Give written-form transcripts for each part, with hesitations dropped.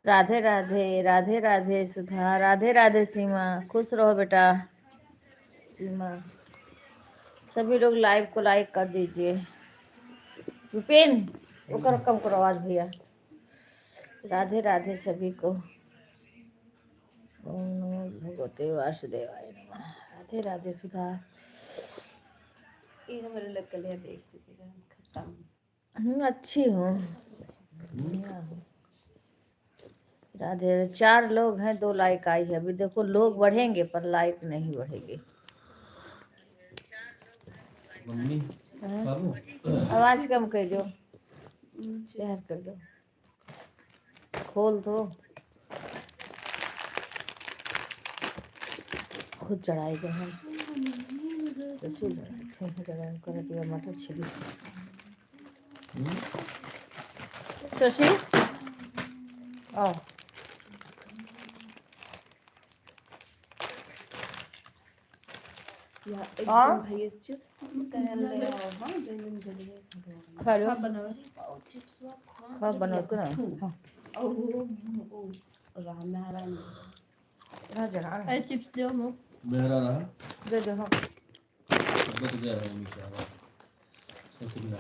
राधे राधे, राधे राधे सुधा, राधे राधे सीमा, खुश रहो बेटा। सीमा, सभी लोग लाइव को लाइक कर दीजिए। विपिन, वो करो, कम करो आवाज भैया। राधे राधे सभी को। ओम नमो भगवते वासुदेवाय नमः। राधे राधे सुधा। ये हमारे लग के लिए देख चुके खत्म। अच्छी हूँ, बढ़िया हूँ। राधे। 4 लोग हैं, 2 लाइक आई है। अभी देखो लोग बढ़ेंगे पर लाइक नहीं बढ़ेगी। आवाज कम कर दो, शेयर कर दो, खोल दो। खुद चढ़ाई गए हैं, चढ़ाई कर दिया मटर छिली। शशि आओ। खा बना के ना चिप्स दो मेहरा रहा दे दो। हाँ बच गया है नीचे आवाज सोच मिला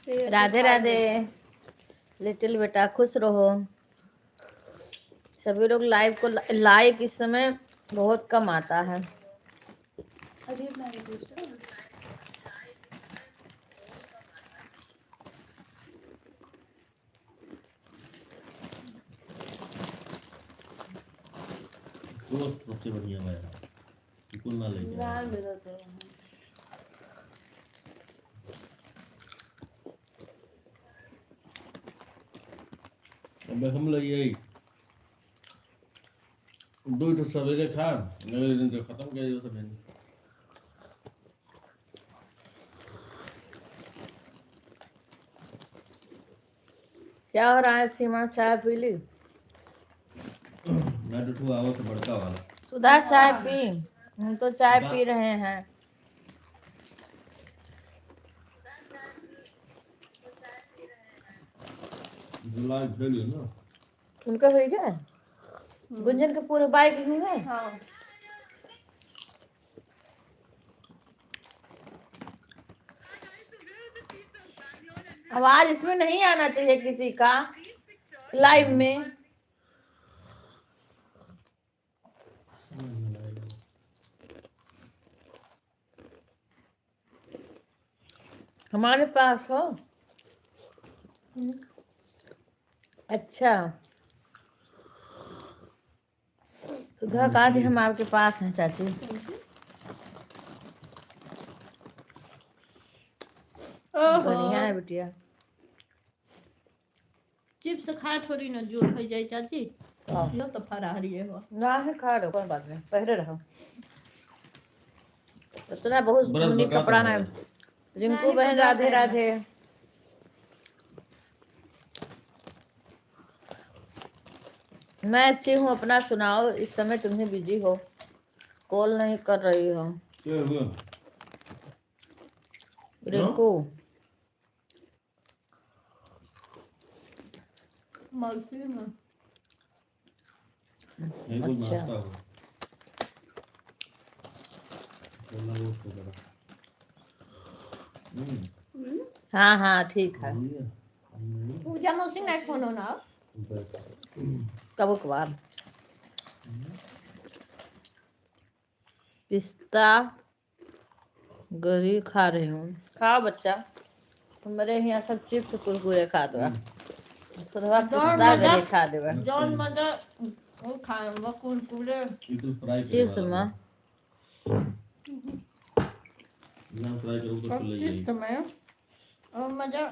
के। राधे राधे लिटिल बेटा, खुश रहो। सभी लोग लाइव को लाइक इस समय बहुत कम आता है। दोस्त सबसे बढ़िया है, बिल्कुल ना ले जाए। अब हम लोग यही 2 तो सवेरे खा, अगले दिन तो खत्म कर दिया सब। क्या हो रहा है सीमा, चाय पी ली? मैं तो आवा तो बड़का वाला सुधा चाय पी? हम तो चाय पी रहे हैं। लाइव भेजिए ना। उनका हो गया? गुंजन के पूरे बाइक ही है। हाँ। आवाज इसमें नहीं आना चाहिए किसी का लाइव में। हमारे पास हो? अच्छा, सुधा कहा थी हम आपके पास हैं चाची। बढ़िया है बिटिया। चिप्स खा थोड़ी ना जोर हो जाए चाची। लो तो फरारी है वो ना है, खा लो, कोई बात नहीं, पहले रहो। इतना बहुत यूनिक कपड़ा है। रिंकू बहन राधे राधे। मैं अच्छी हूँ, अपना सुनाओ। इस समय तुम्हें बिजी हो, कॉल नहीं कर रही हो। रिंकू मौसी में अच्छा, हाँ हाँ ठीक है। पूजा मौसी ना फोन हो ना कब कबार पिस्ता गरी खा रही हूँ। खाओ बच्चा, हमारे यहाँ सब चिप्स कुरकुरे खा दो। सुधा पिस्ता गरी खा देवे। जॉन मदर वो खा वो कुरकुरे चिप्स में ना फ्राई करो तो चले जाएगी। समय और मजा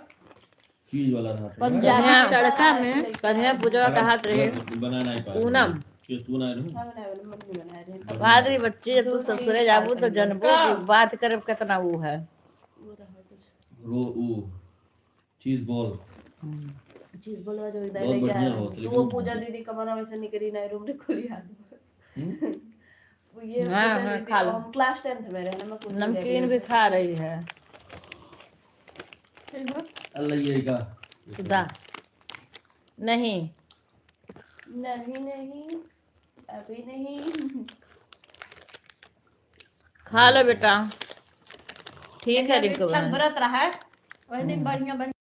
चीज वाला था पंजाबी तड़का में कन्हैया पूजा का हाथ रहे। बना नहीं पाया पूनम के तू ना रहूं भादरी बच्चे, तू ससुरे जाबू तो जनबो की बात करे कितना वो है। रो वो चीज बॉल वाला जो इधर बहुत लेके बढ़िया आया होता है, तो वो पूजा दीदी का बना वैसे निकली नहीं रूम ने खोली हाथ वो ये हाँ, पूजा हाँ, दीदी खा लो। हम क्लास 10th में रहे ना मैं नमकीन भी खा रही है। अल्लाह ये का सुधा नहीं नहीं नहीं, अभी नहीं। खा लो बेटा, ठीक है रिंकू अच्छा बहन। व्रत रहा है, वही दिन बढ़िया बढ़िया।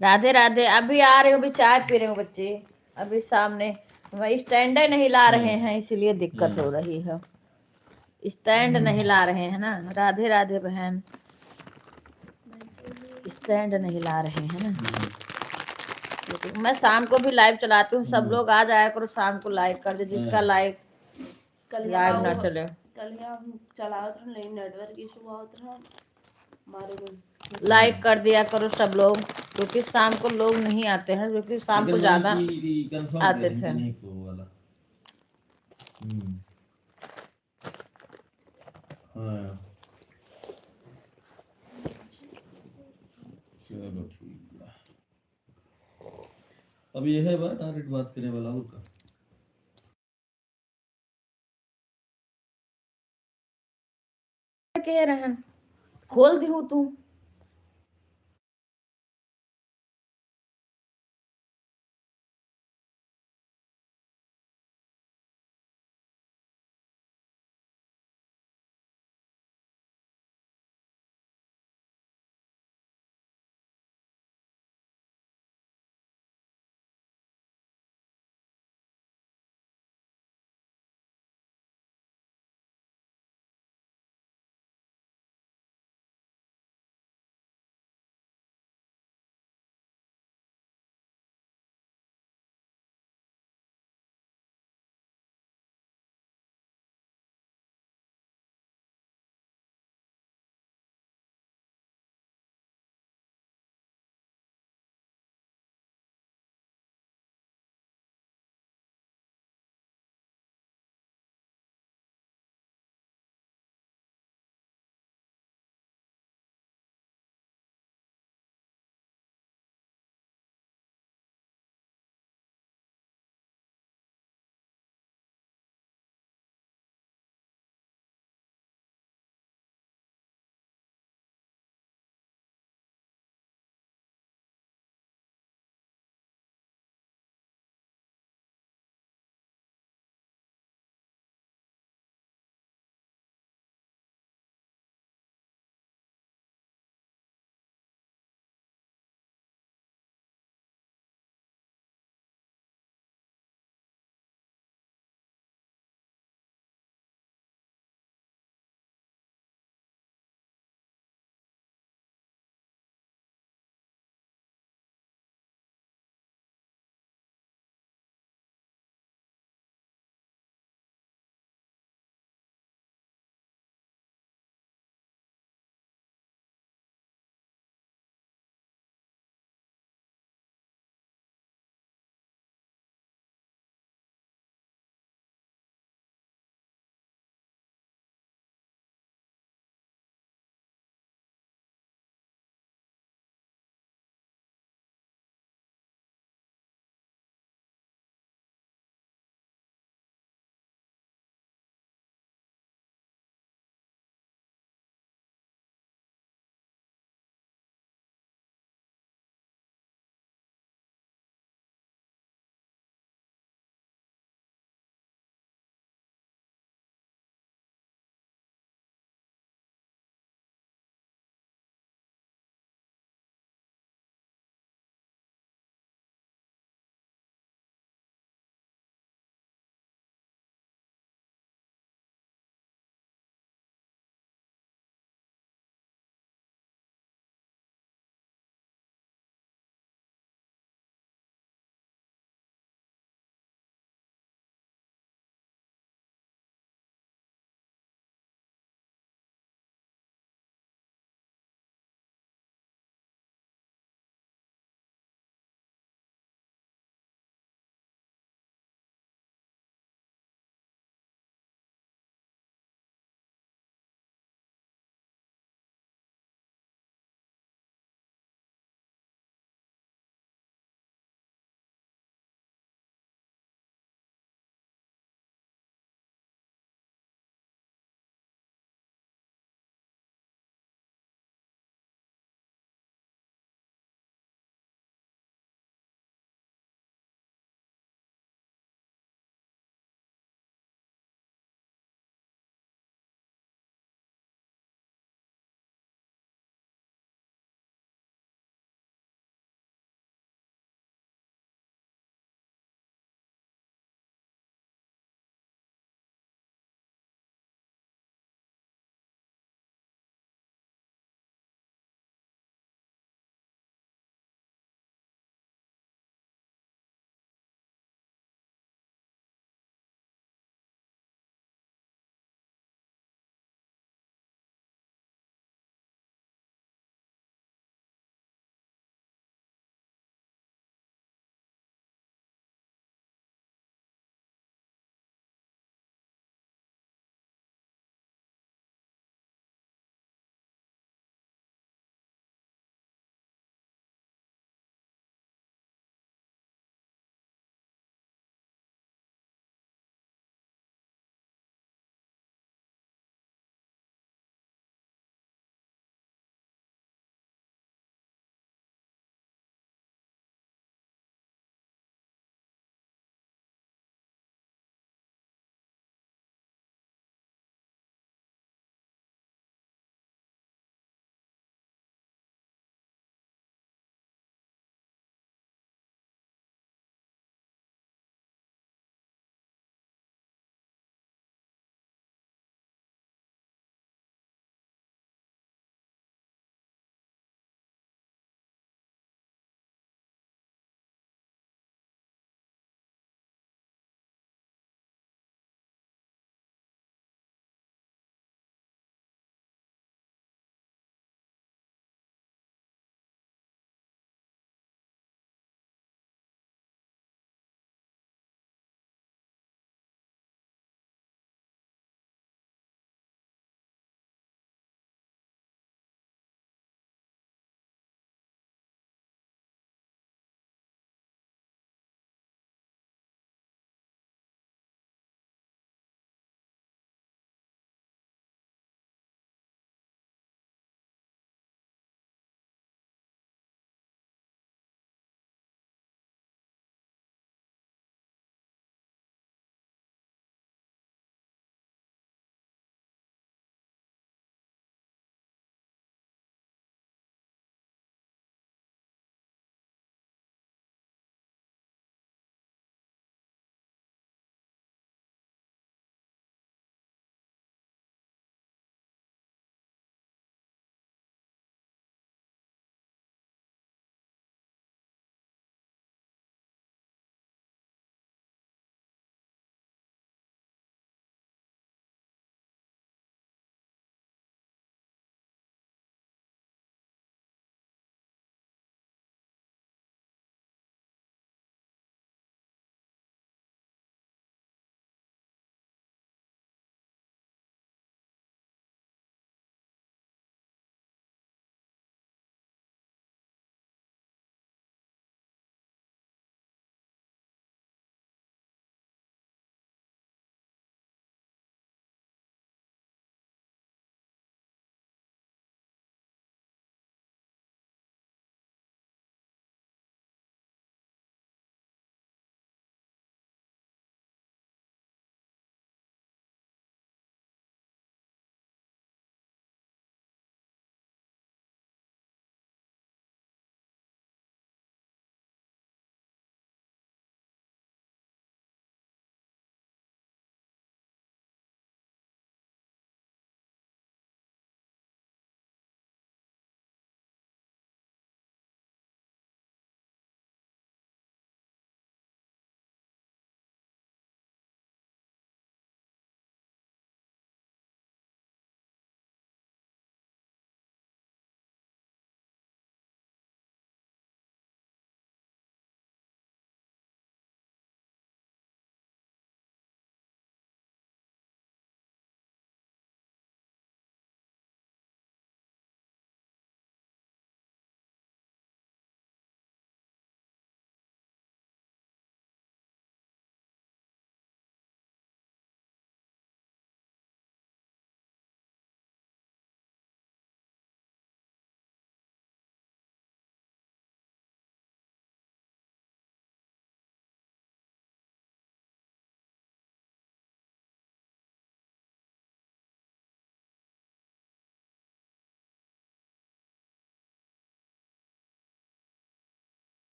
राधे राधे। अभी आ रहे हो, अभी चाय पी रहे हो बच्चे, अभी सामने वही स्टैंड नहीं ला रहे हैं, इसलिए दिक्कत हो रही है। स्टैंड नहीं ला रहे हैं ना। राधे राधे बहन, स्टैंड नहीं ला रहे हैं ना। मैं शाम को भी लाइव चलाती हूँ, सब लोग आ जाया करो शाम को लाइव कर दे, जिसका लाइव कल लाइव ना चले। कल हम चलावत रहे, लेकिन नेटवर्क इशू बहुत रहा हमारे को। लाइक कर दिया करो सब लोग, क्योंकि शाम को लोग नहीं आते हैं, क्योंकि शाम को ज्यादा आते थे। हाँ चलो ठीक है। अब ये है बात डायरेक्ट बात करने वाला होगा। कह रहे हैं खोल दी हूँ तू।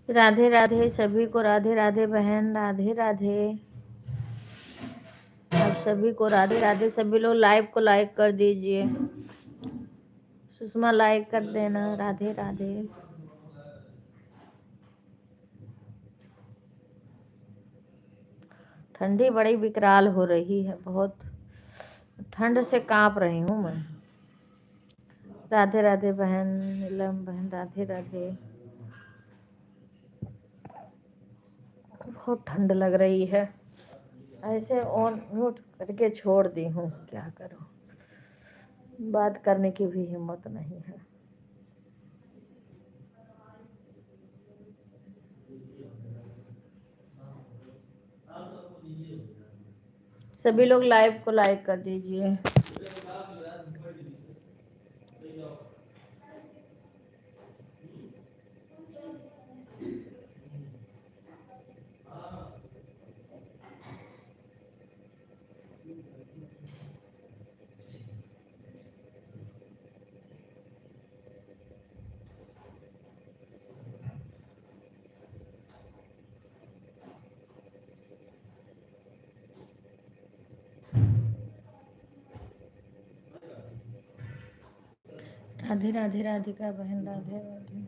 राधे राधे सभी को, राधे राधे बहन, राधे राधे आप सभी को, राधे राधे। सभी लोग लाइव को लाइक कर दीजिए। सुषमा लाइक कर देना। राधे राधे। ठंडी बड़ी विकराल हो रही है, बहुत ठंड से कांप रही हूँ मैं। राधे राधे बहन, नीलम बहन, राधे राधे। बहुत ठंड लग रही है, ऐसे ऑन म्यूट करके छोड़ दी हूँ, क्या करूँ, बात करने की भी हिम्मत नहीं है। सभी लोग लाइव को लाइक कर दीजिए। राधे राधे राधिका बहन, राधे राधे।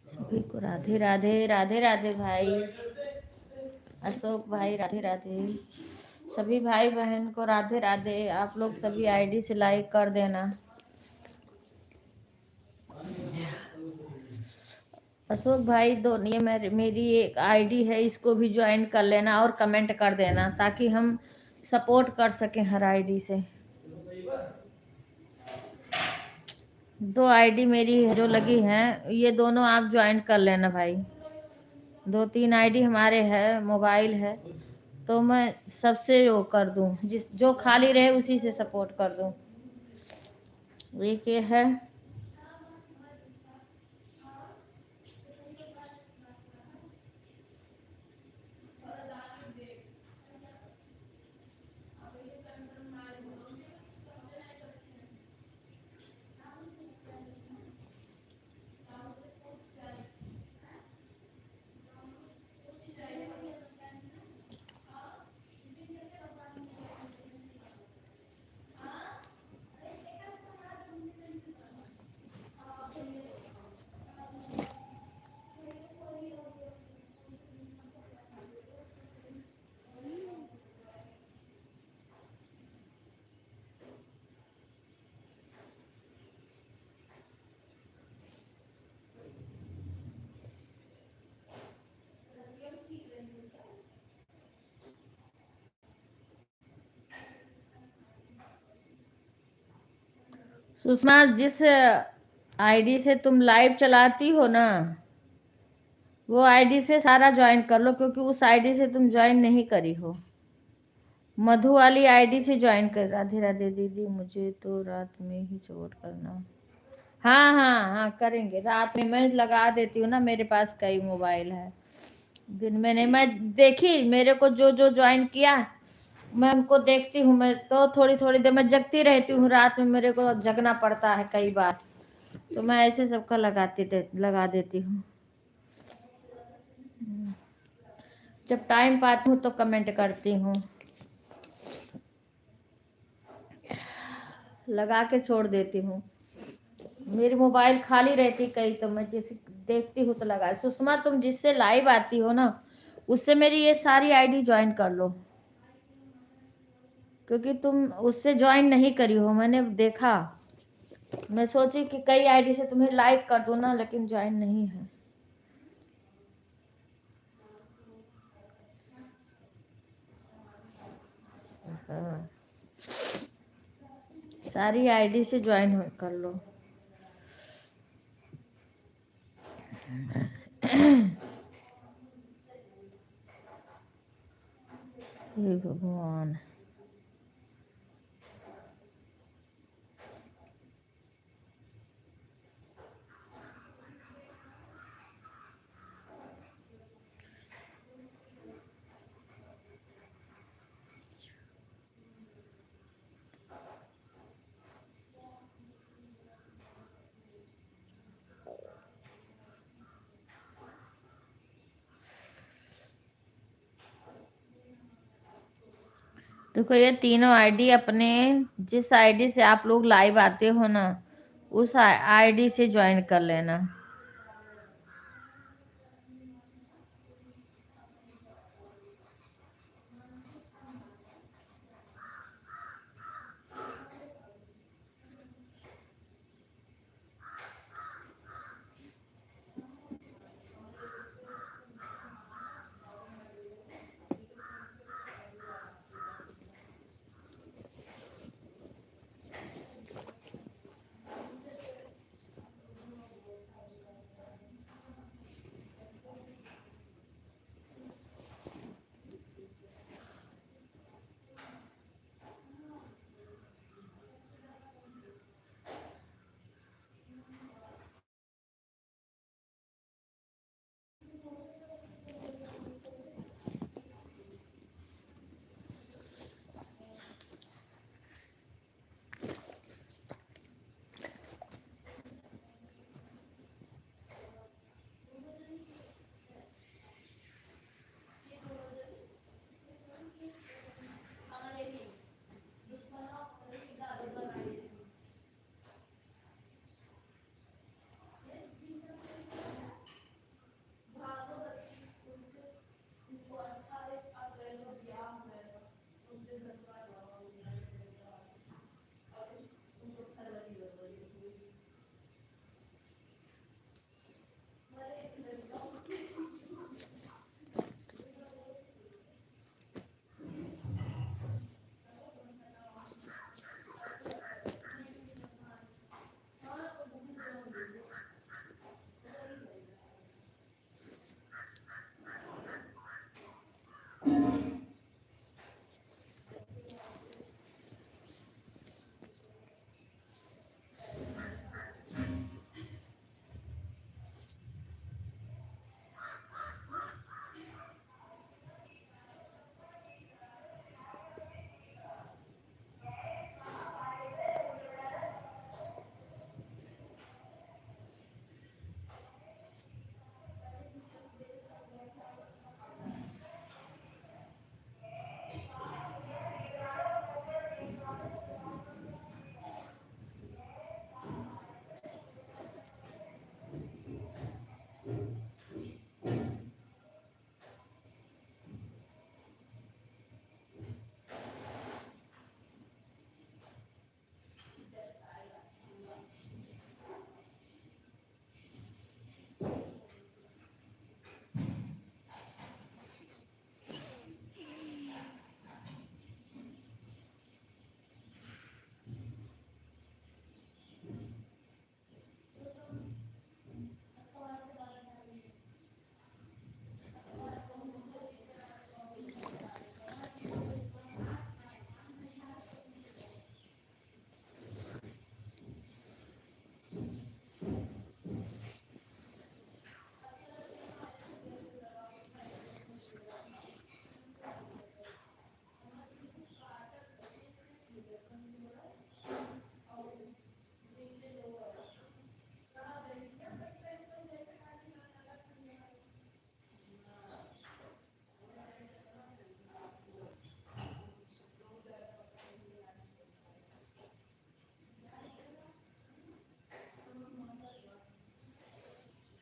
सभी को राधे राधे। राधे राधे भाई अशोक भाई, राधे राधे। सभी भाई बहन को राधे राधे। आप लोग सभी आईडी से लाइक कर देना। अशोक भाई ये मेरी एक आईडी है, इसको भी ज्वाइन कर लेना और कमेंट कर देना ताकि हम सपोर्ट कर सकें हर आईडी से। 2 आईडी मेरी जो लगी हैं, ये दोनों आप ज्वाइन कर लेना भाई। 2-3 आईडी हमारे है, मोबाइल है, तो मैं सबसे वो कर दूं, जो खाली रहे उसी से सपोर्ट कर दूं। एक ये है। सुषमा, जिस आईडी से तुम लाइव चलाती हो ना, वो आईडी से सारा ज्वाइन कर लो, क्योंकि उस आईडी से तुम ज्वाइन नहीं करी हो। मधु वाली आईडी से ज्वाइन कर। राधे राधे दीदी, मुझे तो रात में ही सपोर्ट करना। हाँ हाँ हाँ, करेंगे रात में। मैं लगा देती हूँ ना, मेरे पास कई मोबाइल है। दिन में नहीं, मैं देखी मेरे को जो जो ज्वाइन किया मैं उनको देखती हूँ। मैं तो थोड़ी थोड़ी देर मैं जगती रहती हूँ, रात में मेरे को जगना पड़ता है कई बार, तो मैं ऐसे सबका लगा देती हूँ। जब टाइम पाती हूँ तो कमेंट करती हूँ, लगा के छोड़ देती हूँ। मेरी मोबाइल खाली रहती कई, तो मैं जैसे देखती हूँ तो लगा। सुषमा, तुम जिससे लाइव आती हो ना, उससे मेरी ये सारी आईडी ज्वाइन कर लो, क्योंकि तुम उससे ज्वाइन नहीं करी हो, मैंने देखा। मैं सोची कि कई आईडी से तुम्हें लाइक कर दूं ना, लेकिन ज्वाइन नहीं है। हाँ, सारी आईडी से ज्वाइन कर लो। हे भगवान, देखो ये तीनों आईडी अपने, जिस आईडी से आप लोग लाइव आते हो ना, उस आईडी से ज्वाइन कर लेना।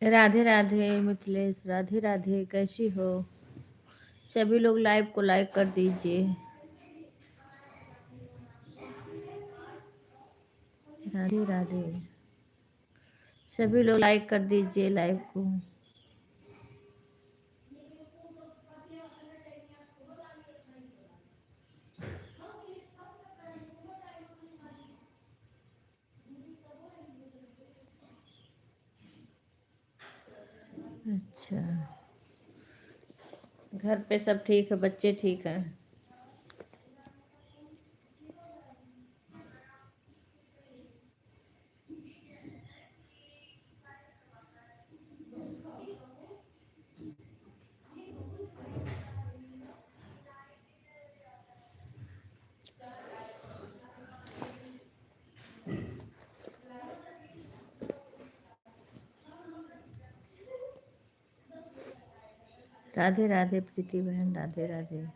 राधे राधे मिथिलेश, राधे राधे, कैसी हो? सभी लोग लाइव को लाइक कर दीजिए। राधे राधे, सभी लोग लाइक कर दीजिए लाइव को। अच्छा, घर पे सब ठीक है, बच्चे ठीक हैं? राधे राधे प्रीति बहन, राधे राधे।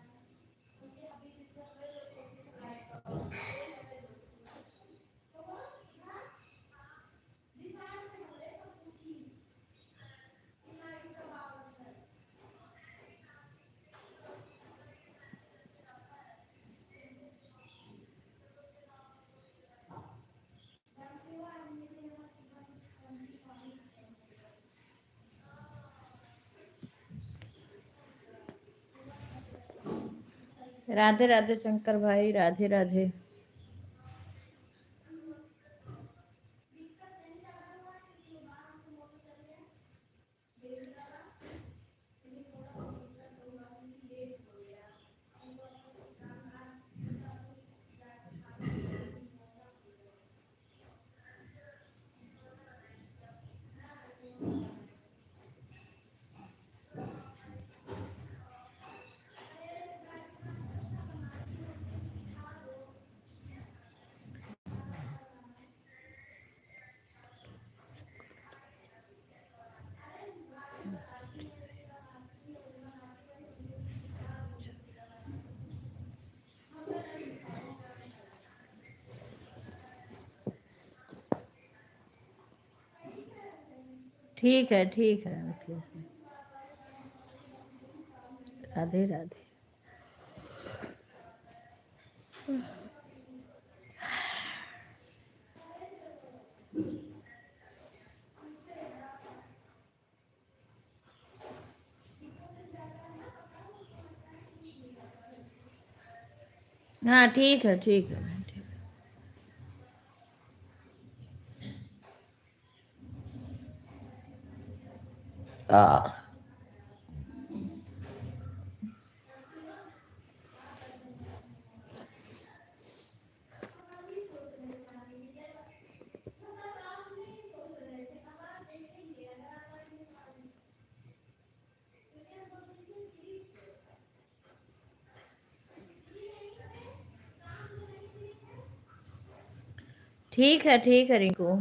राधे राधे शंकर भाई, राधे राधे। ठीक है मिथिलेश भाई। राधे राधे। हाँ ठीक है ठीक है बहन, ठीक है। ठीक है रिंकू,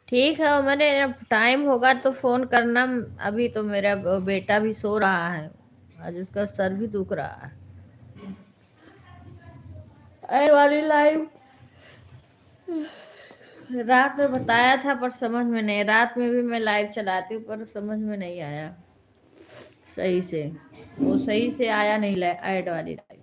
ठीक है। मैंने टाइम होगा तो फोन करना। अभी तो मेरा बेटा भी सो रहा है, आज उसका सर भी दुख रहा है। ऐड वाली लाइव रात में बताया था पर समझ में नहीं, रात में भी मैं लाइव चलाती हूँ पर समझ में नहीं आया सही से, वो सही से आया नहीं ऐड वाली लाइव।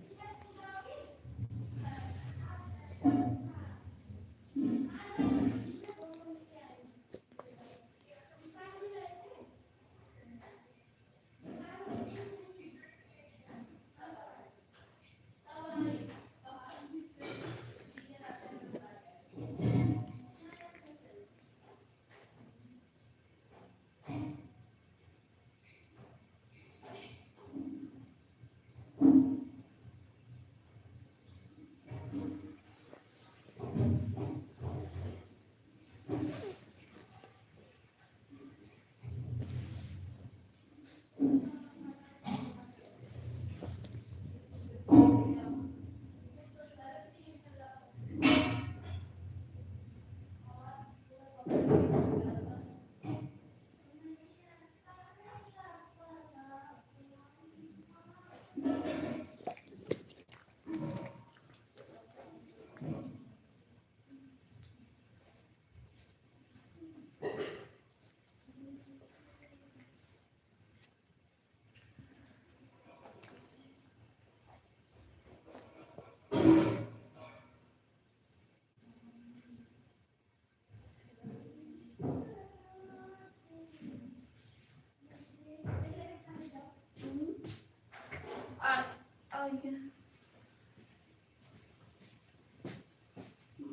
क्या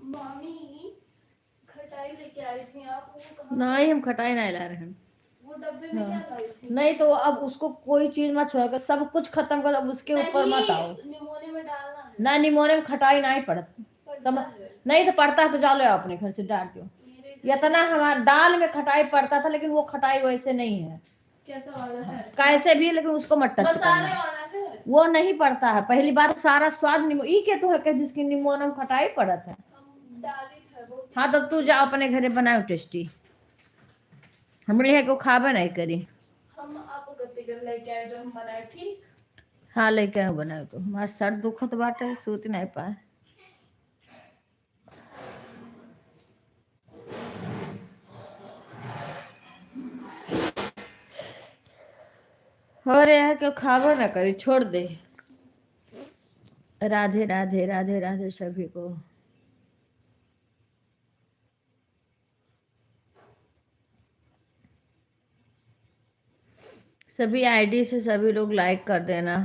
मामी खटाई लेके आई थी आप, वो कहाँ नहीं, हम खटाई नहीं ला रहे हैं। वो डब्बे में हाँ। क्या लाई थी? नहीं तो अब उसको कोई चीज मत छोड़, सब कुछ खत्म कर, अब उसके ऊपर मत आओ। निमोने में डालना है। ना निमोने में खटाई नहीं पड़ती। पड़ता है। नहीं तो पड़ता है तो जा लो अपने घर से डाल दो। मेरे इतना हमारे दाल में खटाई पड़ता था, लेकिन वो खटाई वैसे नहीं है। कैसा वाला है? कैसे भी, लेकिन उसको मत टच मसाले करना। वाला है। वो नहीं पड़ता है। पहली बार सारा स्वाद ई के तो है कि जिसकी निमोना में खटाई पड़त है। हम डाली था वो। हाँ तब तू जा अपने घरे बनाओ टेस्टी, हमरे यहाँ को खाबे नहीं करी। हम आपको गति कर लेके आए जो हम बनाए, ठीक? हाँ लेके आओ बनाओ, तो हमारा सर दुखत बाटे, सूत नहीं पाए। और यहाँ क्यों खाबो ना करी, छोड़ दे। राधे राधे राधे राधे सभी को। सभी आईडी से सभी लोग लाइक कर देना।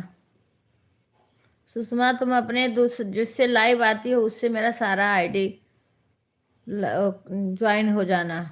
सुषमा तुम अपने जिससे लाइव आती हो उससे मेरा सारा आईडी ज्वाइन हो जाना।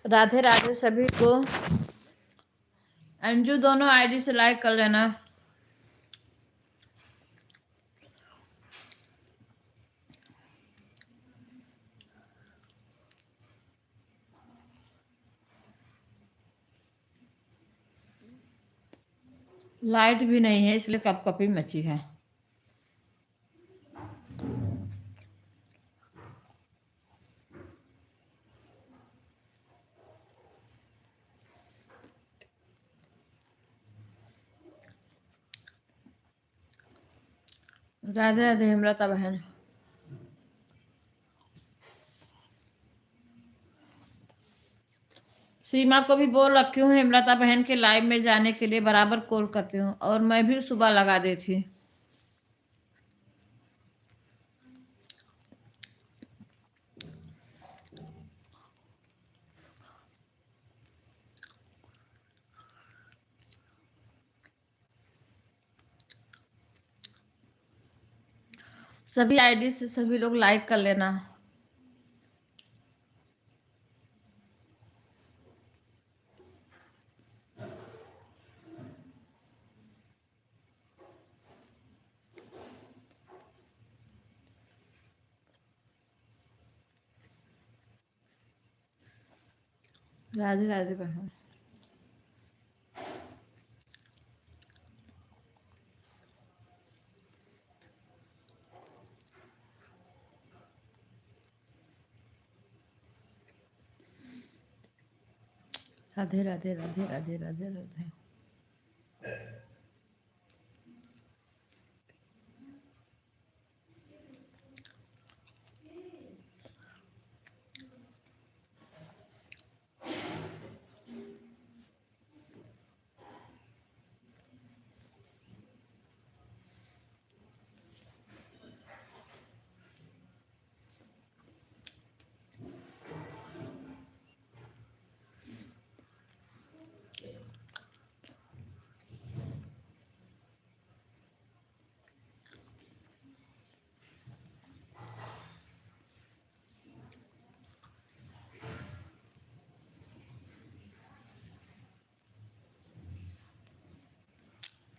राधे राधे सभी को। अंजू दोनों आईडी से लाइक कर लेना। लाइट भी नहीं है इसलिए कपकपी मची है। राधे राधे हेमलता बहन। सीमा को भी बोल रखी हूँ हेमलता बहन के लाइव में जाने के लिए, बराबर कॉल करती हूँ और मैं भी सुबह लगा देती। सभी आईडी से सभी लोग लाइक कर लेना। राधे राधे बहन। राधे राधे राधे राधे राधे राधे।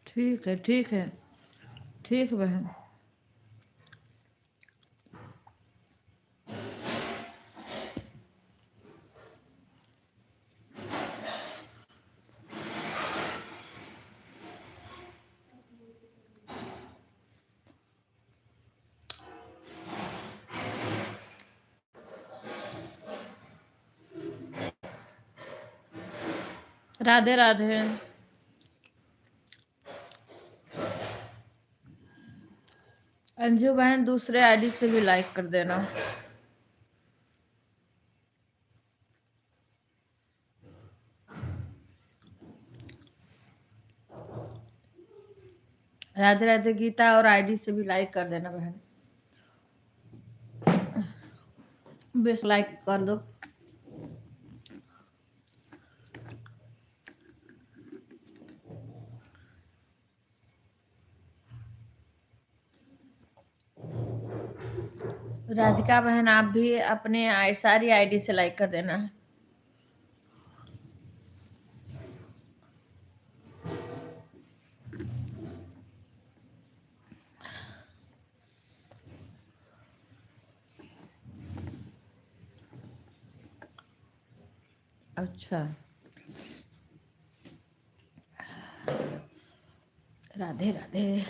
ठीक है ठीक है ठीक बहन। राधे राधे। अंजू बहन दूसरे आईडी से भी लाइक कर देना। राधे राधे गीता और आईडी से भी लाइक कर देना बहन। बस लाइक कर दो। राधिका बहन आप भी अपने सारी आईडी से लाइक कर देना। अच्छा राधे राधे।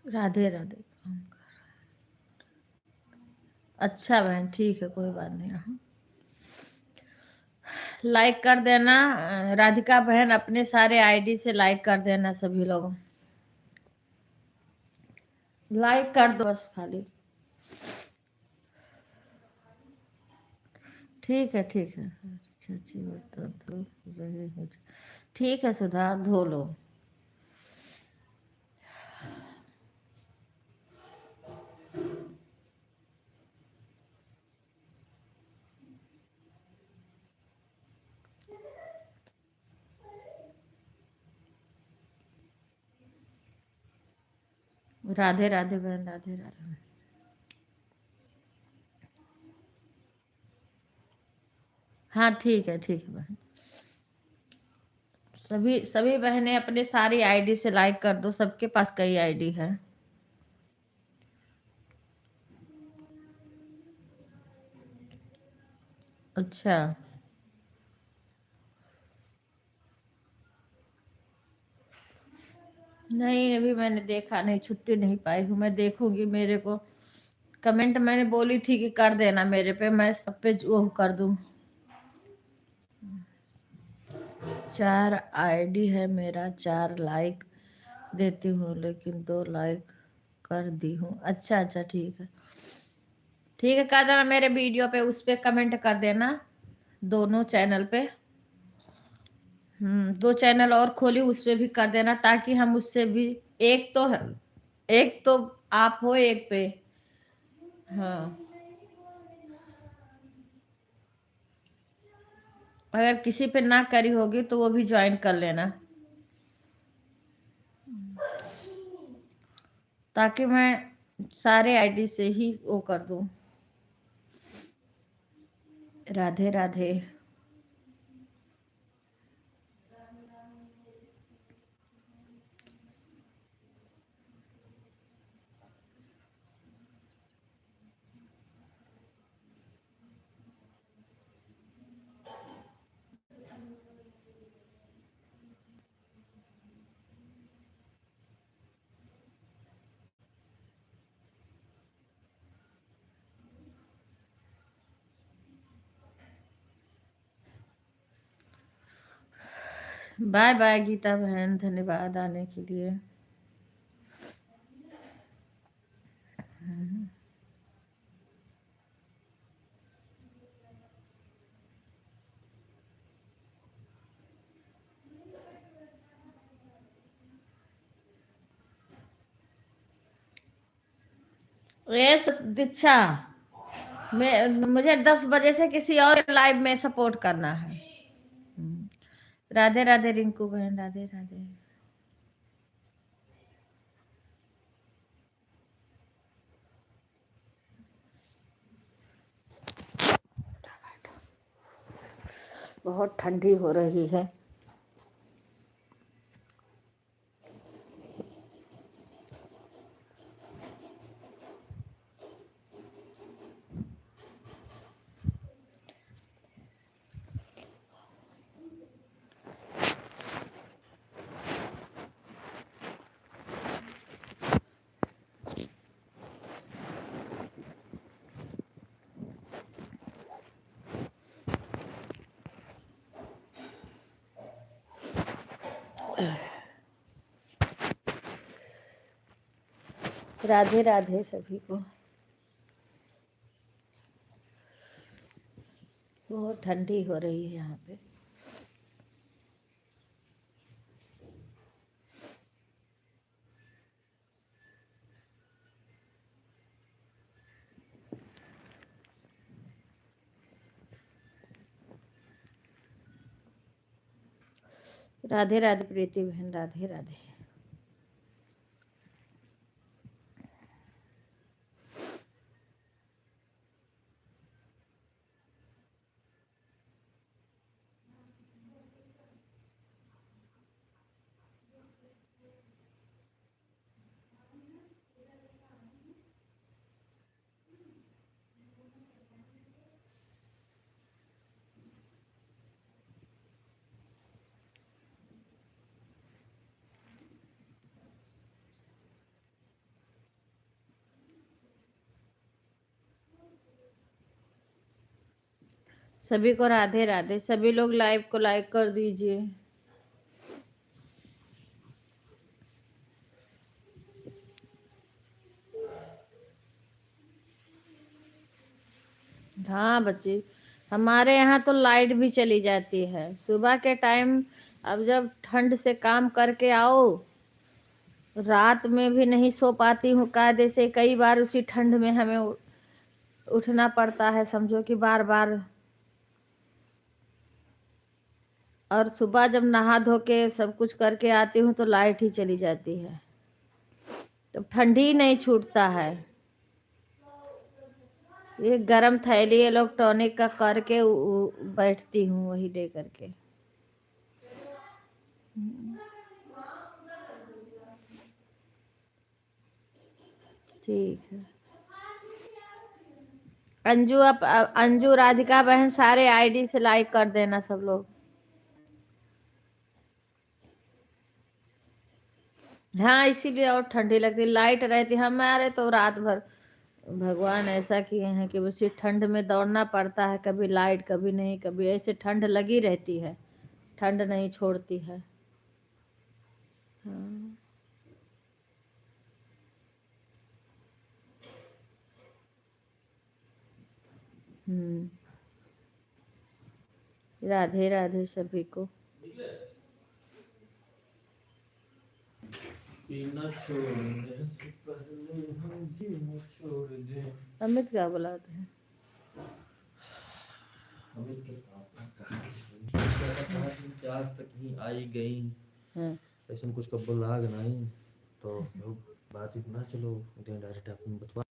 राधे राधे। अच्छा बहन ठीक है कोई बात नहीं। हाँ लाइक कर देना। राधिका बहन अपने सारे आईडी से लाइक कर देना सभी लोग। लाइक कर दो बस खाली। ठीक है ठीक है। अच्छा अच्छी बात तो रही हो। ठीक है सुधा धो लो। राधे राधे बहन, राधे राधे। हाँ ठीक है बहन। सभी सभी बहनें अपने सारी आईडी से लाइक कर दो, सबके पास कई आईडी है। अच्छा, नहीं अभी मैंने देखा नहीं, छुट्टी नहीं पाई हूँ, मैं देखूंगी। मेरे को कमेंट मैंने बोली थी कि कर देना मेरे पे, मैं सब पे वो कर दूं। 4 आईडी है मेरा, 4 लाइक देती हूँ, लेकिन 2 लाइक कर दी हूँ। अच्छा ठीक है, ठीक है, कर देना मेरे वीडियो पे, उस पे कमेंट कर देना, दोनों चैनल पे। 2 चैनल और खोली, उस पे भी कर देना, ताकि हम उससे भी एक तो है, एक तो आप हो एक पे। हाँ, अगर किसी पे ना करी होगी तो वो भी ज्वाइन कर लेना, ताकि मैं सारे आईडी से ही वो कर दूं। राधे राधे। बाय बाय गीता बहन, धन्यवाद आने के लिए। दीक्षा, मुझे 10 बजे से किसी और लाइव में सपोर्ट करना है। राधे राधे रिंकू बहन, राधे राधे। बहुत ठंडी हो रही है। राधे राधे सभी को। बहुत ठंडी हो रही है यहाँ पे। राधे राधे प्रीति बहन, राधे राधे। सभी को राधे राधे। सभी लोग लाइव को लाइक कर दीजिए। हाँ बच्चे, हमारे यहाँ तो लाइट भी चली जाती है सुबह के टाइम। अब जब ठंड से काम करके आओ, रात में भी नहीं सो पाती हूँ कायदे से। कई बार उसी ठंड में हमें उठना पड़ता है, समझो कि बार बार। और सुबह जब नहा धो के सब कुछ करके आती हूँ तो लाइट ही चली जाती है। तो ठंडी नहीं छूटता है। ये गरम थैली इलेक्ट्रॉनिक का करके बैठती हूँ वही ले करके। ठीक है। अंजू राधिका बहन सारे आईडी से लाइक कर देना सब लोग। हाँ इसीलिए और ठंडी लगती, लाइट रहती हमारे तो रात भर। भगवान ऐसा किए हैं कि उसी ठंड में दौड़ना पड़ता है, कभी लाइट कभी नहीं, कभी ऐसे ठंड लगी रहती है, ठंड नहीं छोड़ती है। हाँ। राधे राधे सभी को। पीना छोड़ने से पहले हम जीना छोड़ दें। अमित क्या बुलाते हैं? अमित के पापा कहा कि आज तक ही आई गई, हाँ। ऐसा कुछ कब लाग नहीं तो बात इतना चलो डायरेक्ट अपन बतवा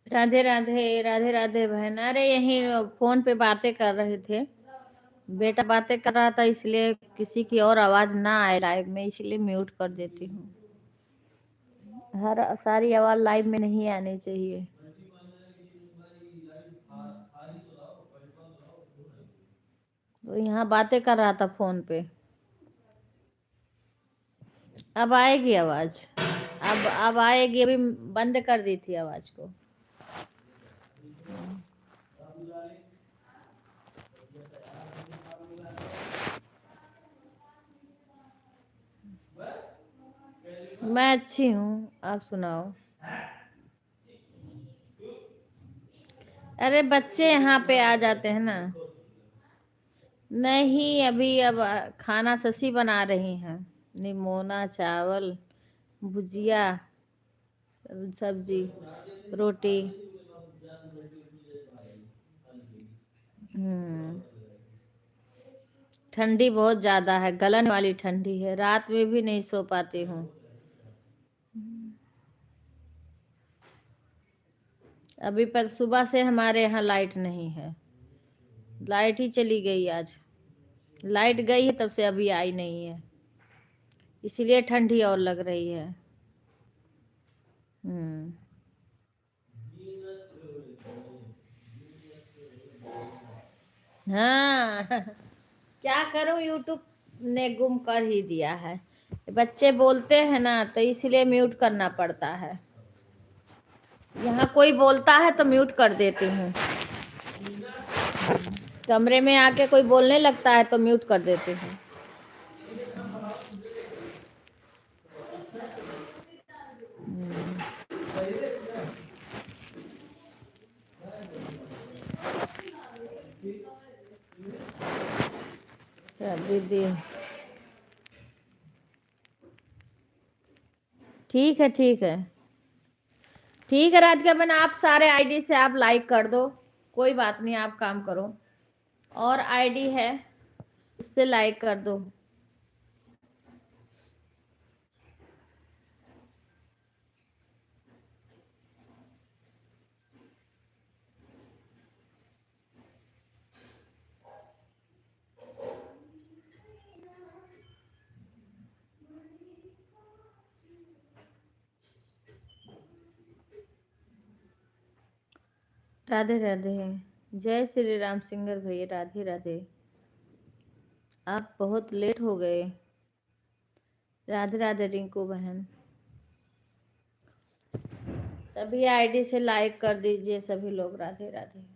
राधे राधे, राधे राधे बहन। अरे यही फोन पे बातें कर रहे थे, बेटा बातें कर रहा था, इसलिए किसी की और आवाज ना आए लाइव में, इसलिए म्यूट कर देती हूँ। हर सारी आवाज लाइव में नहीं आनी चाहिए। तो यहाँ बातें कर रहा था फोन पे। अब आएगी आवाज, अब आएगी। अभी बंद कर दी थी आवाज को। मैं अच्छी हूँ, आप सुनाओ। अरे बच्चे यहाँ पे आ जाते हैं ना। नहीं, अभी अब खाना शशि बना रही हैं। निमोना, चावल, भुजिया, सब्जी, रोटी। ठंडी बहुत ज्यादा है, गलन वाली ठंडी है, रात में भी नहीं सो पाती हूँ। अभी पर सुबह से हमारे यहाँ लाइट नहीं है, लाइट ही चली गई आज। लाइट गई है तब से अभी आई नहीं है, इसलिए ठंडी और लग रही है। हाँ क्या करूं, यूट्यूब ने गुम कर ही दिया है। बच्चे बोलते हैं ना, तो इसलिए म्यूट करना पड़ता है। यहाँ कोई बोलता है तो म्यूट कर देती हूँ। कमरे में आके कोई बोलने लगता है तो म्यूट कर देती हूँ। दीदी ठीक है, ठीक है, ठीक है राधिका बहन, आप सारे आईडी से आप लाइक कर दो, कोई बात नहीं, आप काम करो। और आईडी है उससे लाइक कर दो। राधे राधे, जय श्री राम सिंगर भैया, राधे राधे। आप बहुत लेट हो गए। राधे राधे रिंकू बहन, सभी आईडी से लाइक कर दीजिए सभी लोग। राधे राधे।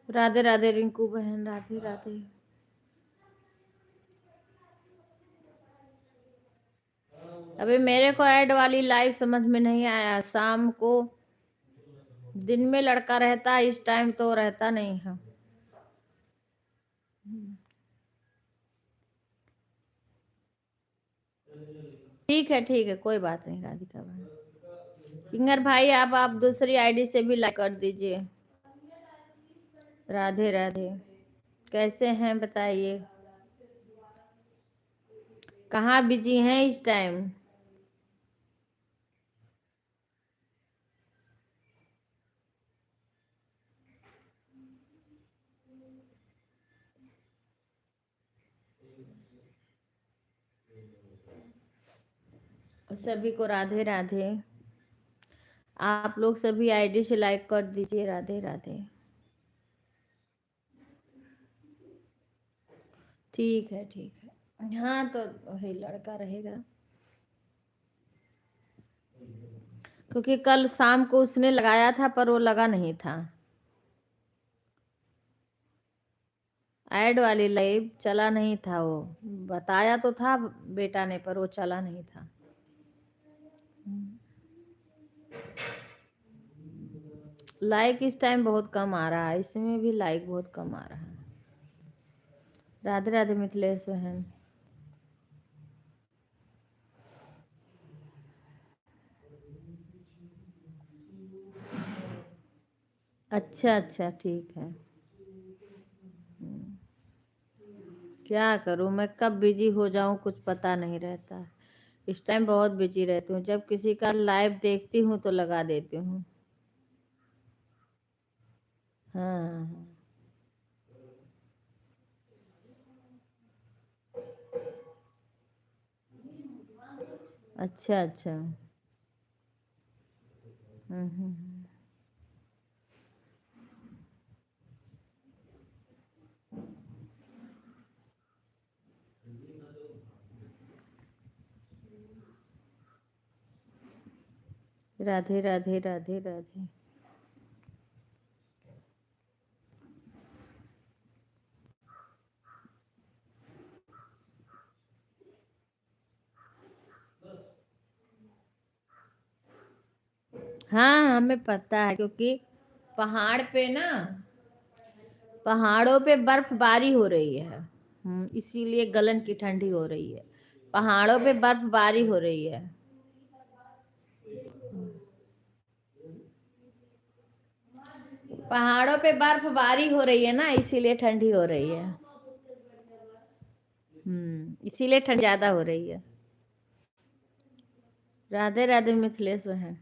राधे राधे रिंकू बहन, राधे राधे। अभी मेरे को ऐड वाली लाइव समझ में नहीं आया। शाम को, दिन में लड़का रहता है, इस टाइम तो रहता नहीं है। ठीक है, ठीक है, कोई बात नहीं राधिका बहन। सिंगर भाई आप दूसरी आईडी से भी लाइक कर दीजिए। राधे राधे, कैसे हैं बताइए, कहाँ बिजी हैं इस टाइम? सभी को राधे राधे। आप लोग सभी आईडी से लाइक कर दीजिए। राधे राधे। ठीक है, ठीक है। हाँ तो वही लड़का रहेगा, क्योंकि कल शाम को उसने लगाया था पर वो लगा नहीं था। ऐड वाली लाइव चला नहीं था वो, बताया तो था बेटा ने, पर वो चला नहीं था। लाइक इस टाइम बहुत कम आ रहा है, इसमें भी लाइक बहुत कम आ रहा है। राधे राधे मिथिलेश बहन। अच्छा अच्छा ठीक है। क्या करूं मैं, कब बिजी हो जाऊं कुछ पता नहीं रहता। इस टाइम बहुत बिजी रहती हूँ, जब किसी का लाइव देखती हूँ तो लगा देती हूँ। हाँ। अच्छा अच्छा। हम्म। राधे राधे राधे राधे। हाँ हमें पता है, क्योंकि पहाड़ पे ना, पहाड़ों पे बर्फबारी हो रही है। इसीलिए गलन की ठंडी हो रही है। पहाड़ों पे बर्फबारी हो रही है। पहाड़ों पे बर्फबारी हो रही है ना, इसीलिए ठंडी हो रही है। इसीलिए ठंड ज्यादा हो रही है। राधे राधे मिथिलेश बहन।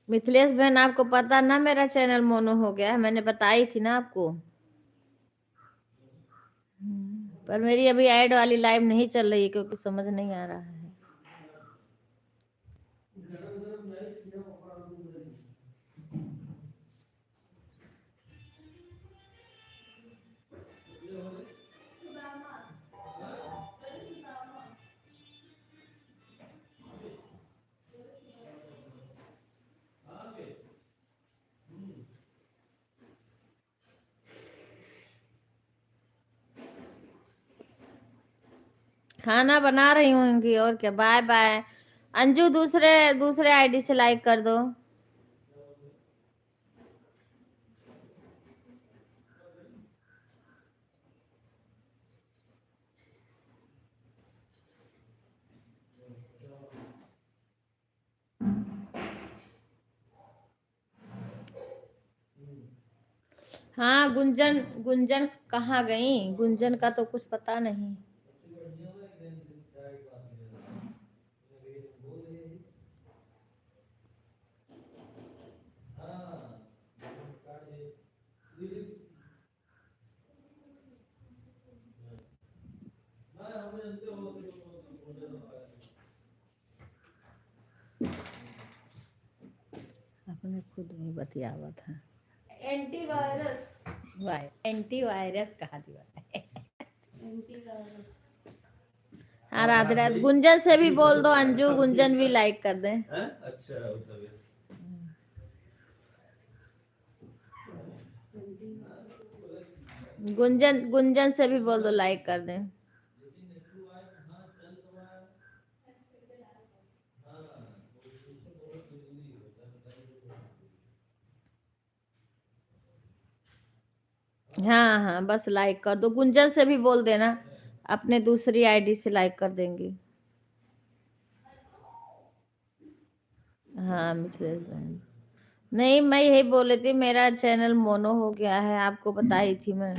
मिथिलेश बहन आपको पता ना, मेरा चैनल मोनो हो गया है, मैंने बताई थी ना आपको। पर मेरी अभी ऐड वाली लाइव नहीं चल रही है, क्योंकि समझ नहीं आ रहा है। खाना बना रही होंगी और क्या। बाय बाय अंजू, दूसरे दूसरे आईडी से लाइक कर दो। हाँ गुंजन, गुंजन कहाँ गई? गुंजन का तो कुछ पता नहीं। अपने खुद में बतियावा था। एंटीवायरस। एंटीवायरस कहा दिया। एंटीवायरस। हाँ राधे राधे। गुंजन से भी बोल दो अंजू, गुंजन भी लाइक कर दे। अच्छा गुंजन, गुंजन से भी बोल दो लाइक कर दे। हाँ हाँ बस लाइक कर दो। गुंजन से भी बोल देना, अपने दूसरी आईडी से लाइक कर देंगी। हाँ मिथिलेश बहन। नहीं मैं यही बोल रही थी, मेरा चैनल मोनो हो गया है, आपको बताई थी मैं।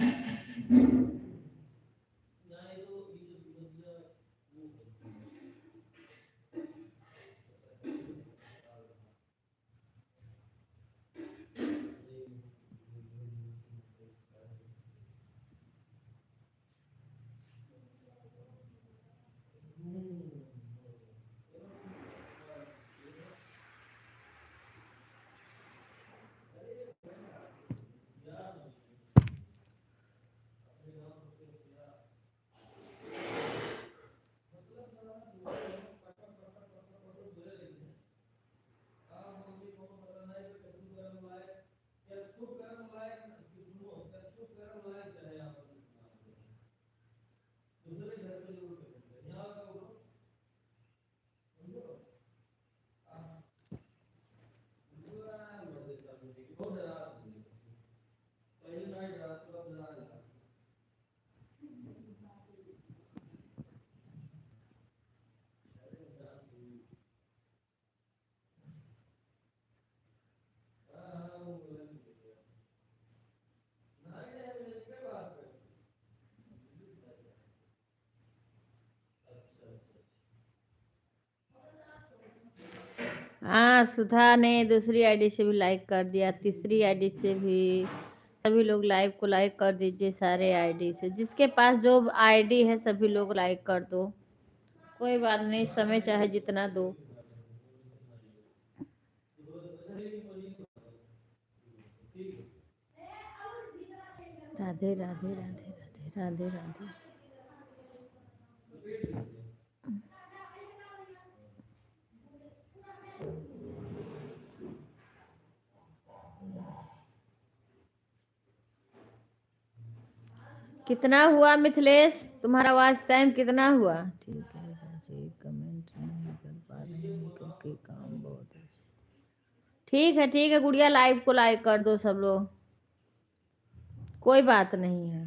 हाँ, सुधा ने दूसरी आईडी से भी लाइक कर दिया, तीसरी आईडी से भी। सभी लोग लाइव को लाइक कर दीजिए, सारे आईडी से। जिसके पास जो आईडी है सभी लोग लाइक कर दो, कोई बात नहीं, समय चाहे जितना दो। राधे राधे राधे राधे राधे राधे। कितना हुआ मिथिलेश, तुम्हारा वॉच टाइम कितना हुआ? ठीक है चाची, कमेंट नहीं कर पा रहे हैं क्योंकि काम बहुत है। ठीक है गुड़िया, लाइव को लाइक कर दो सब लोग, कोई बात नहीं है।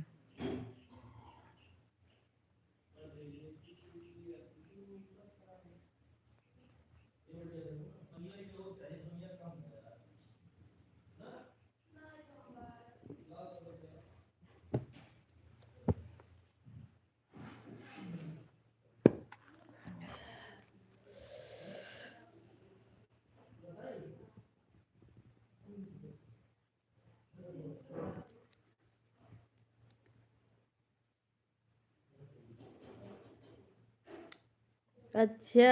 अच्छा,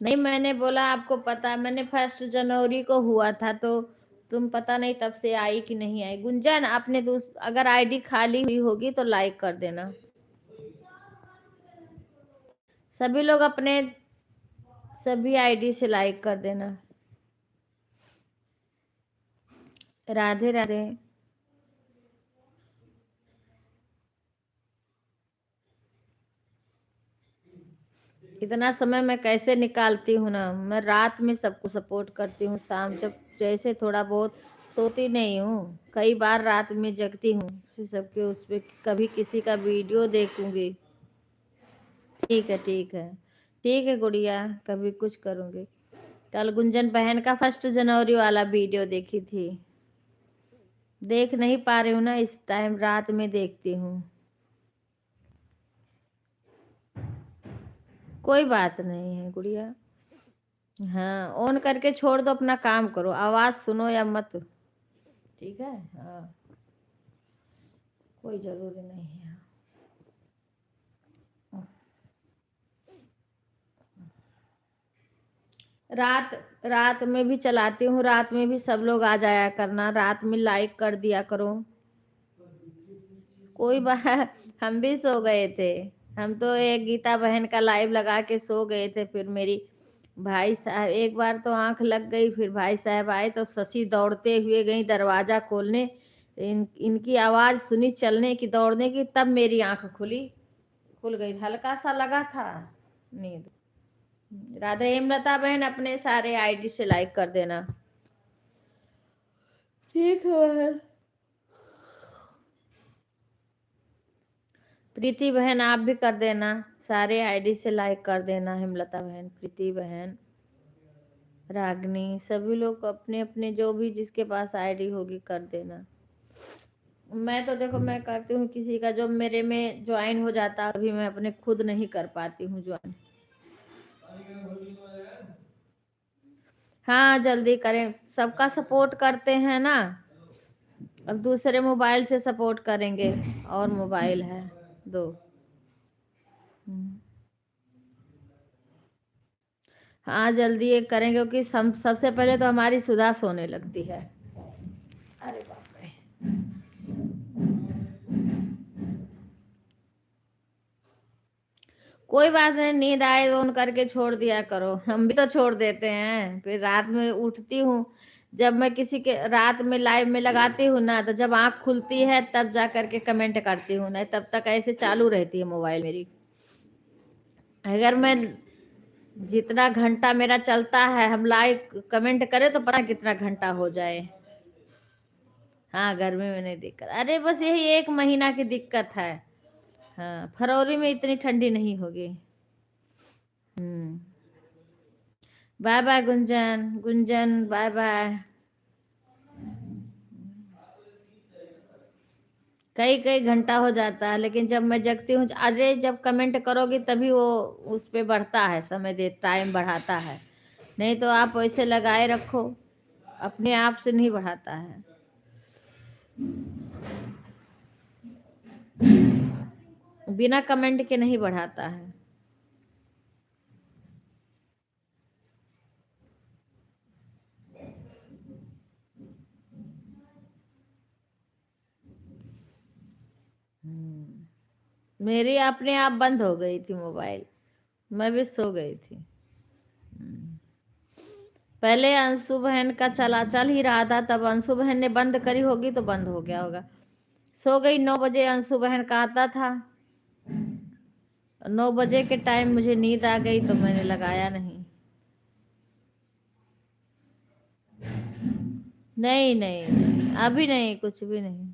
नहीं मैंने बोला आपको पता, मैंने 1 जनवरी को हुआ था, तो तुम पता नहीं तब से आई कि नहीं आई। गुंजन, आपने अगर आईडी खाली हुई होगी तो लाइक कर देना। सभी लोग अपने सभी आईडी से लाइक कर देना। राधे राधे। इतना समय मैं कैसे निकालती हूँ ना, मैं रात में सबको सपोर्ट करती हूँ, शाम जब जैसे थोड़ा बहुत सोती नहीं हूँ, कई बार रात में जगती हूँ, फिर सबके उस पे कभी किसी का वीडियो देखूंगी। ठीक है गुड़िया, कभी कुछ करूंगी। कल गुंजन बहन का 1 जनवरी वाला वीडियो देखी थी, देख नहीं पा रही हूँ ना इस टाइम, रात में देखती हूँ। कोई बात नहीं है गुड़िया। हाँ, ऑन करके छोड़ दो, अपना काम करो, आवाज सुनो या मत। ठीक है, हाँ, कोई जरूरी नहीं है। रात रात में भी चलाती हूँ, रात में भी सब लोग आ जाया करना, रात में लाइक कर दिया करो। कोई बात हम भी सो गए थे, हम तो एक गीता बहन का लाइव लगा के सो गए थे, फिर मेरी भाई साहब एक बार तो आंख लग गई, फिर भाई साहब आए तो शशि दौड़ते हुए गई दरवाजा खोलने, इनकी आवाज सुनी चलने की, दौड़ने की, तब मेरी आंख खुल गई, हल्का सा लगा था नींद। राधे हेमलता बहन, अपने सारे आईडी से लाइक कर देना। ठीक है बहन। प्रीति बहन आप भी कर देना, सारे आईडी से लाइक कर देना। हेमलता बहन, प्रीति बहन, रागनी, सभी लोग अपने अपने जो भी जिसके पास आईडी होगी कर देना। मैं तो देखो, मैं करती हूँ किसी का जो मेरे में ज्वाइन हो जाता, अभी मैं अपने खुद नहीं कर पाती हूँ ज्वाइन। हाँ जल्दी करें, सबका सपोर्ट करते हैं ना, अब दूसरे मोबाइल से सपोर्ट करेंगे, और मोबाइल है 2। हाँ जल्दी ये करेंगे, क्योंकि सबसे पहले तो हमारी सुधा सोने लगती है। अरे बाप रे, कोई बात नहीं, नींद आए ऑन करके छोड़ दिया करो, हम भी तो छोड़ देते हैं, फिर रात में उठती हूँ, जब मैं किसी के रात में लाइव में लगाती हूँ ना, तो जब आँख खुलती है तब जा करके कमेंट करती हूँ, नहीं तब तक ऐसे चालू रहती है मोबाइल मेरी। अगर मैं जितना घंटा मेरा चलता है, हम लाइव कमेंट करें तो पता कितना घंटा हो जाए। हाँ गर्मी में नहीं दिक्कत, अरे बस यही 1 महीना की दिक्कत है। हाँ, फरवरी में इतनी ठंडी नहीं होगी। Bye bye Gunjan, Gunjan bye bye. कई कई घंटा हो जाता है, लेकिन जब मैं जगती हूँ, अरे जब कमेंट करोगी तभी वो उस पे बढ़ता है, समय दे टाइम बढ़ाता है, नहीं तो आप वैसे लगाए रखो, अपने आप से नहीं बढ़ाता है। बिना कमेंट के नहीं बढ़ाता है। मेरी अपने आप बंद हो गई थी मोबाइल, मैं भी सो गई थी। पहले अंशु बहन का चल ही रहा था, तब अंशु बहन ने बंद करी होगी तो बंद हो गया होगा। सो गई 9 बजे, अंशु बहन का आता था, 9 बजे के टाइम मुझे नींद आ गई तो मैंने लगाया नहीं। नहीं नहीं नहीं, अभी नहीं, कुछ भी नहीं।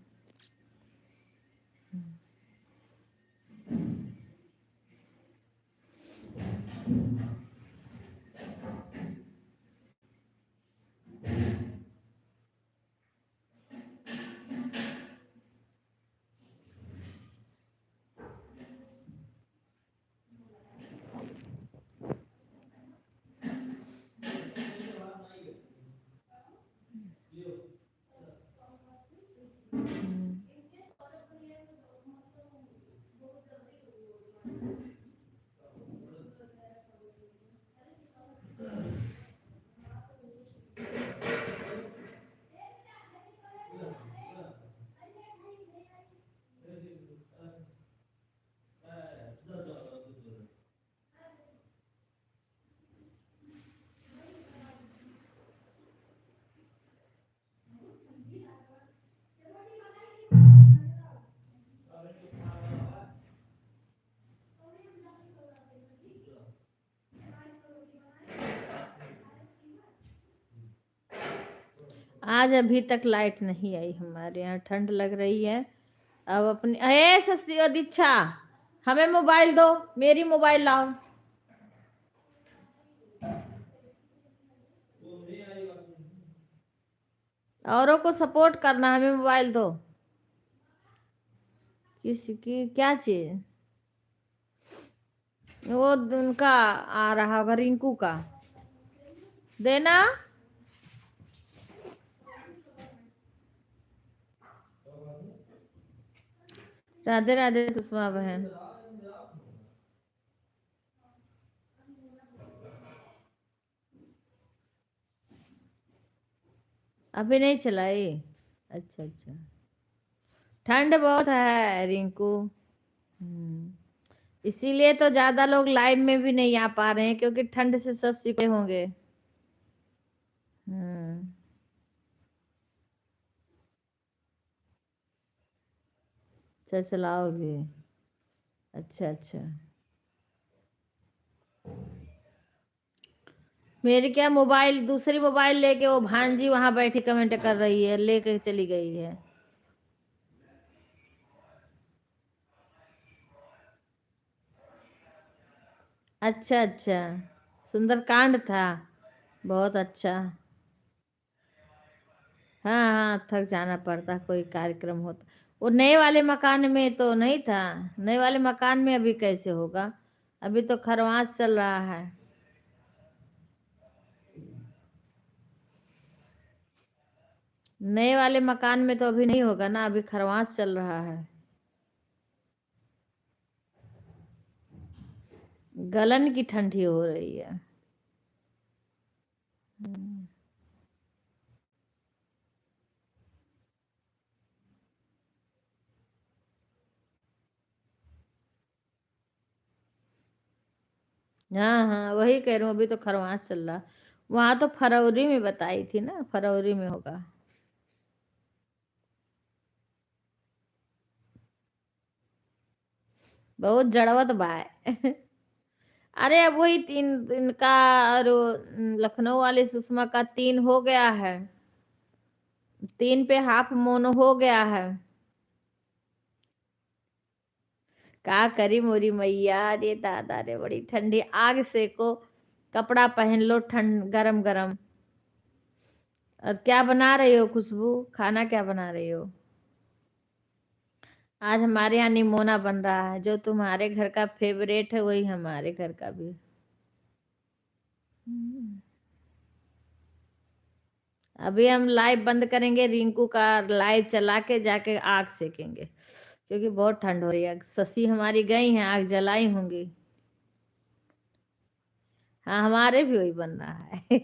आज अभी तक लाइट नहीं आई हमारे यहाँ, ठंड लग रही है। अब अपनी शशि दीक्षा, हमें मोबाइल दो, मेरी मोबाइल लाओ। औरों को सपोर्ट करना, हमें मोबाइल दो। किसकी क्या चीज? वो उनका आ रहा होगा, रिंकू का देना। राधे राधे सुषमा बहन। अभी नहीं चलाई? अच्छा अच्छा, ठंड बहुत है रिंकू। इसीलिए तो ज्यादा लोग लाइव में भी नहीं आ पा रहे हैं, क्योंकि ठंड से सब सीखे होंगे। अच्छा चलाओगे, अच्छा अच्छा। मेरी क्या मोबाइल, दूसरी मोबाइल लेके वो भांजी वहां बैठी कमेंट कर रही है, लेके चली गई है। अच्छा अच्छा, सुंदरकांड था, बहुत अच्छा। हाँ हाँ, थक जाना पड़ता, कोई कार्यक्रम होता। वो नए वाले मकान में तो नहीं था, नए वाले मकान में अभी कैसे होगा, अभी तो खरवास चल रहा है। नए वाले मकान में तो अभी नहीं होगा ना, अभी खरवास चल रहा है। गलन की ठंडी हो रही है। हाँ हाँ, वही कह रही हूँ, अभी तो खरवास चल रहा। वहां तो फरवरी में बताई थी ना, फरवरी में होगा। बहुत जड़वत बाय। अरे अब वही 3 दिन का, और लखनऊ वाली सुषमा का 3 हो गया है, 3 पे हाफ मोन हो गया है। का करी मोरी मैया, रे दादा रे, बड़ी ठंडी, आग सेको, कपड़ा पहन लो, ठंड गरम गरम। और क्या बना रही हो खुशबू, खाना क्या बना रही हो? आज हमारे यहाँ निमोना बन रहा है। जो तुम्हारे घर का फेवरेट है वही हमारे घर का भी। अभी हम लाइव बंद करेंगे, रिंकू का लाइव चला के जाके आग सेकेंगे, क्योंकि बहुत ठंड हो रही है। ससी हमारी गई हैं, आग जलाई होंगी। हाँ, हमारे भी वही बन रहा है।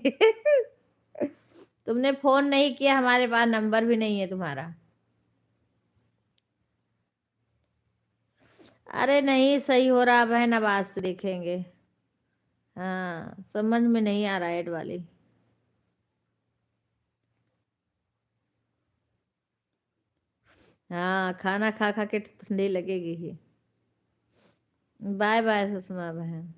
तुमने फोन नहीं किया, हमारे पास नंबर भी नहीं है तुम्हारा। अरे नहीं सही हो रहा बहन, आवाज से देखेंगे। हाँ, समझ में नहीं आ रहा ऐड वाली। हाँ, खाना खा खा के ठंडी लगेगी ही। बाय बाय सुषमा बहन।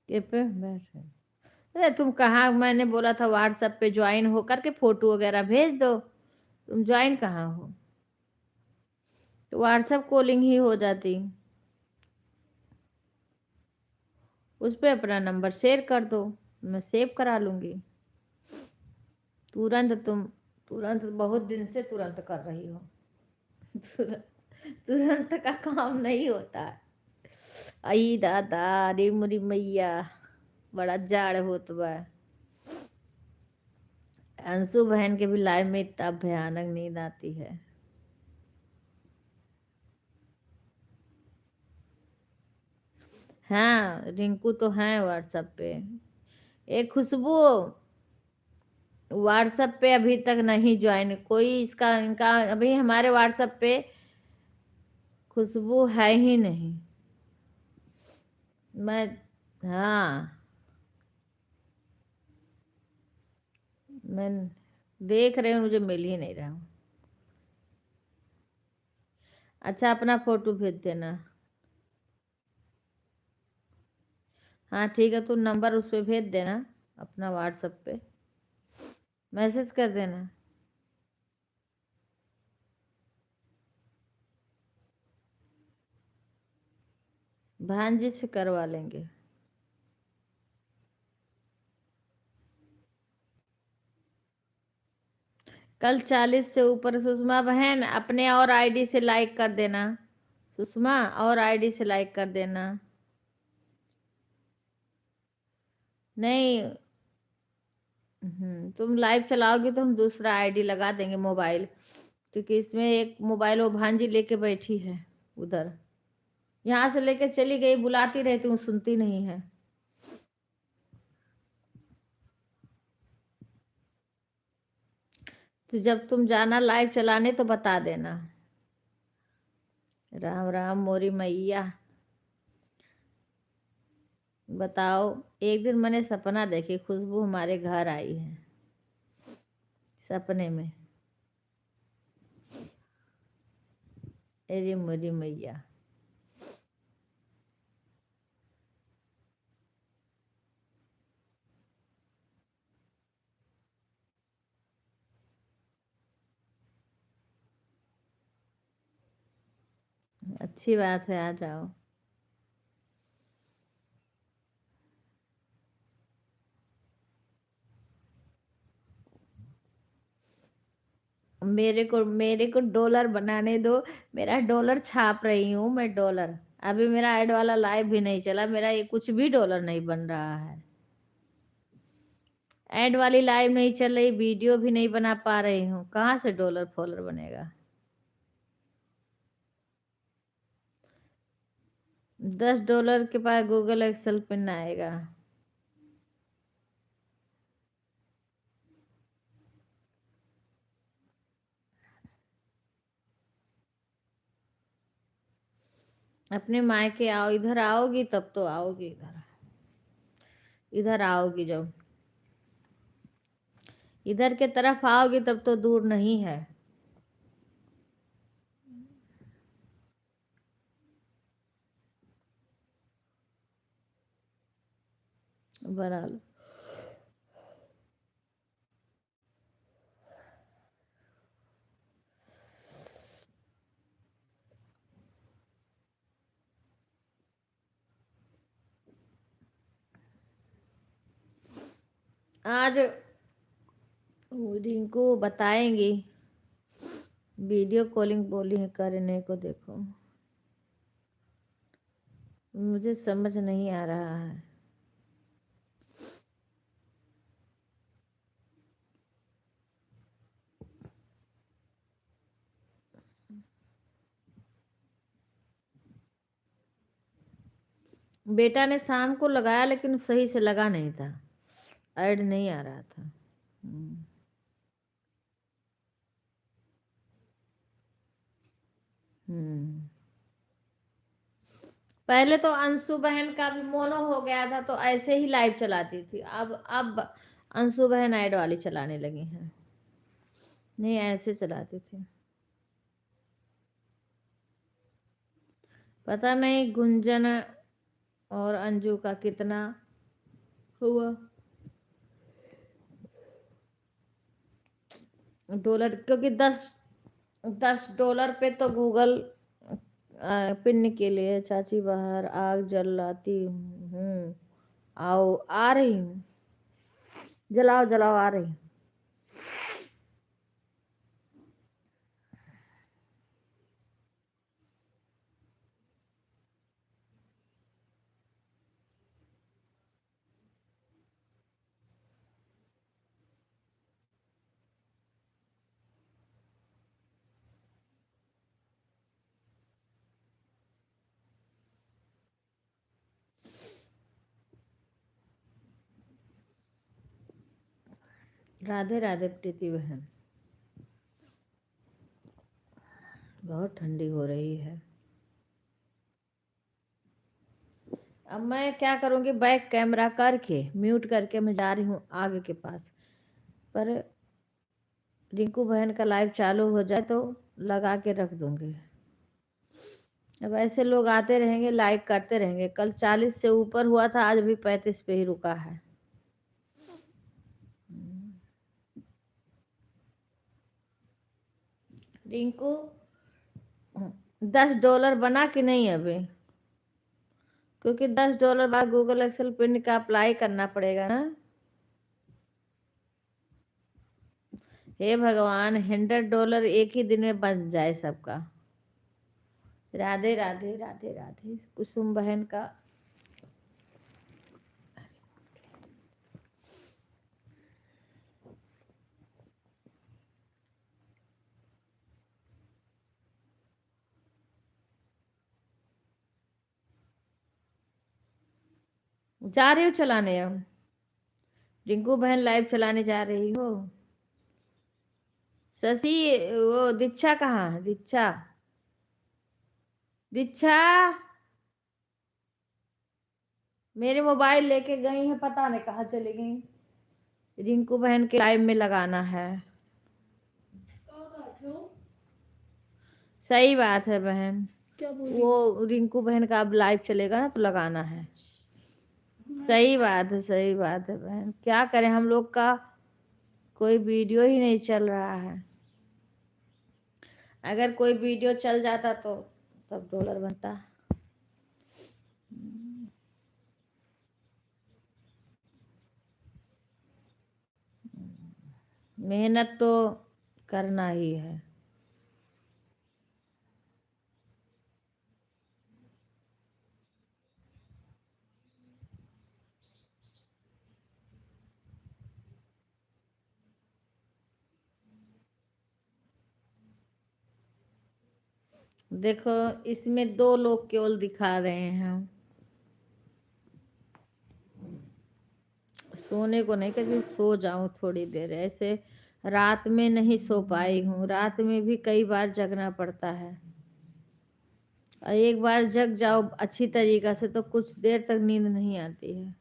के पे बैठे। अरे तुम कहाँ, मैंने बोला था व्हाट्सएप पे ज्वाइन हो करके फोटो वगैरह भेज दो। तुम ज्वाइन कहाँ हो? तो व्हाट्सएप कॉलिंग ही हो जाती। उस पे अपना नंबर शेयर कर दो, मैं सेव करा लूंगी। तुरंत तुम, तुरंत बहुत दिन से तुरंत कर रही हो। तुरंत, तुरंत का काम नहीं होता है। आई दादा रे मुरी मैया, बड़ा जाड़ होत बा। अंशु बहन के भी लाइव में इतना भयानक नींद आती है। हाँ, रिंकू तो है व्हाट्सएप पे। एक खुशबू व्हाट्सएप पे अभी तक नहीं ज्वाइन कोई, इसका इनका अभी हमारे व्हाट्सएप पे खुशबू है ही नहीं। मैं, हाँ, मैं देख रही हूँ, मुझे मिल ही नहीं रहा हूँ। अच्छा, अपना फोटो भेज देना। हाँ ठीक है, तू नंबर उस पर भेज देना, अपना व्हाट्सएप पे मैसेज कर देना। भांजी से करवा लेंगे। कल 40 से ऊपर। सुषमा बहन अपने और आईडी से लाइक कर देना। सुषमा और आईडी से लाइक कर देना। नहीं, तुम लाइव चलाओगे तो हम दूसरा आईडी लगा देंगे मोबाइल, क्योंकि इसमें एक मोबाइल वो भांजी लेके बैठी है उधर। यहाँ से लेके चली गई, बुलाती रहती हूँ, सुनती नहीं है। तो जब तुम जाना लाइव चलाने तो बता देना। राम राम मोरी मैया। बताओ, एक दिन मैंने सपना देखी, खुशबू हमारे घर आई है सपने में। अरे मोरी मैया। अच्छी बात है, आ जाओ। मेरे को डॉलर बनाने दो। मेरा डॉलर छाप रही हूँ मैं, डॉलर। अभी मेरा ऐड वाला लाइव भी नहीं चला, मेरा ये कुछ भी डॉलर नहीं बन रहा है। ऐड वाली लाइव नहीं चल रही, वीडियो भी नहीं बना पा रही हूँ, कहाँ से डॉलर फॉलर बनेगा? 10 डॉलर के पास गूगल एक्सेल पिन आएगा। अपने मायके आओ, इधर आओगी तब तो आओगी, इधर इधर आओगी जब, इधर के तरफ आओगी तब तो दूर नहीं है। बना लो। आज रिंकू बताएंगी, वीडियो कॉलिंग बोली है करने को। देखो मुझे समझ नहीं आ रहा है। बेटा ने शाम को लगाया लेकिन सही से लगा नहीं था, ऐड नहीं आ रहा था। हम्म पहले तो अंशु बहन का भी मोनो हो गया था तो ऐसे ही लाइव चलाती थी। अब अंशु बहन ऐड वाली चलाने लगी हैं, नहीं ऐसे चलाती थी। पता नहीं गुंजन और अंजू का कितना हुआ डॉलर, क्योंकि 10 10 डॉलर पे तो गूगल पिन के लिए। चाची बाहर आग जलाती हूँ, आओ आ रही हूँ, जलाओ जलाओ आ रही हूँ। राधे राधे प्रीति बहन, बहुत ठंडी हो रही है। अब मैं क्या करूंगी, बैक कैमरा करके म्यूट करके मैं जा रही हूँ आगे के पास। पर रिंकू बहन का लाइव चालू हो जाए तो लगा के रख दूंगी। अब ऐसे लोग आते रहेंगे, लाइक करते रहेंगे। कल 40 से ऊपर हुआ था, आज भी 35 पे ही रुका है। रिंकू 10 डॉलर बना कि नहीं अभी? क्योंकि 10 डॉलर बाद गूगल एक्सेल पिन का अप्लाई करना पड़ेगा ना। हे भगवान, 100 डॉलर एक ही दिन में बन जाए सबका। राधे राधे राधे राधे कुसुम बहन का। जा रही हो चलाने? अब रिंकू बहन लाइव चलाने जा रही हो? शशि, वो दीक्षा कहाँ है? दीक्षा दीक्षा मेरे मोबाइल लेके गई है, पता नहीं कहाँ चली गई। रिंकू बहन के लाइव में लगाना है। सही बात है बहन, क्या बोल वो रिंकू बहन का अब लाइव चलेगा ना तो लगाना है। सही बात है, सही बात है बहन। क्या करें, हम लोग का कोई वीडियो ही नहीं चल रहा है। अगर कोई वीडियो चल जाता तो तब डॉलर बनता। मेहनत तो करना ही है। देखो इसमें 2 लोग केवल दिखा रहे हैं। सोने को नहीं, कभी सो जाऊं थोड़ी देर ऐसे। रात में नहीं सो पाई हूँ, रात में भी कई बार जगना पड़ता है। और एक बार जग जाओ अच्छी तरीका से तो कुछ देर तक नींद नहीं आती है।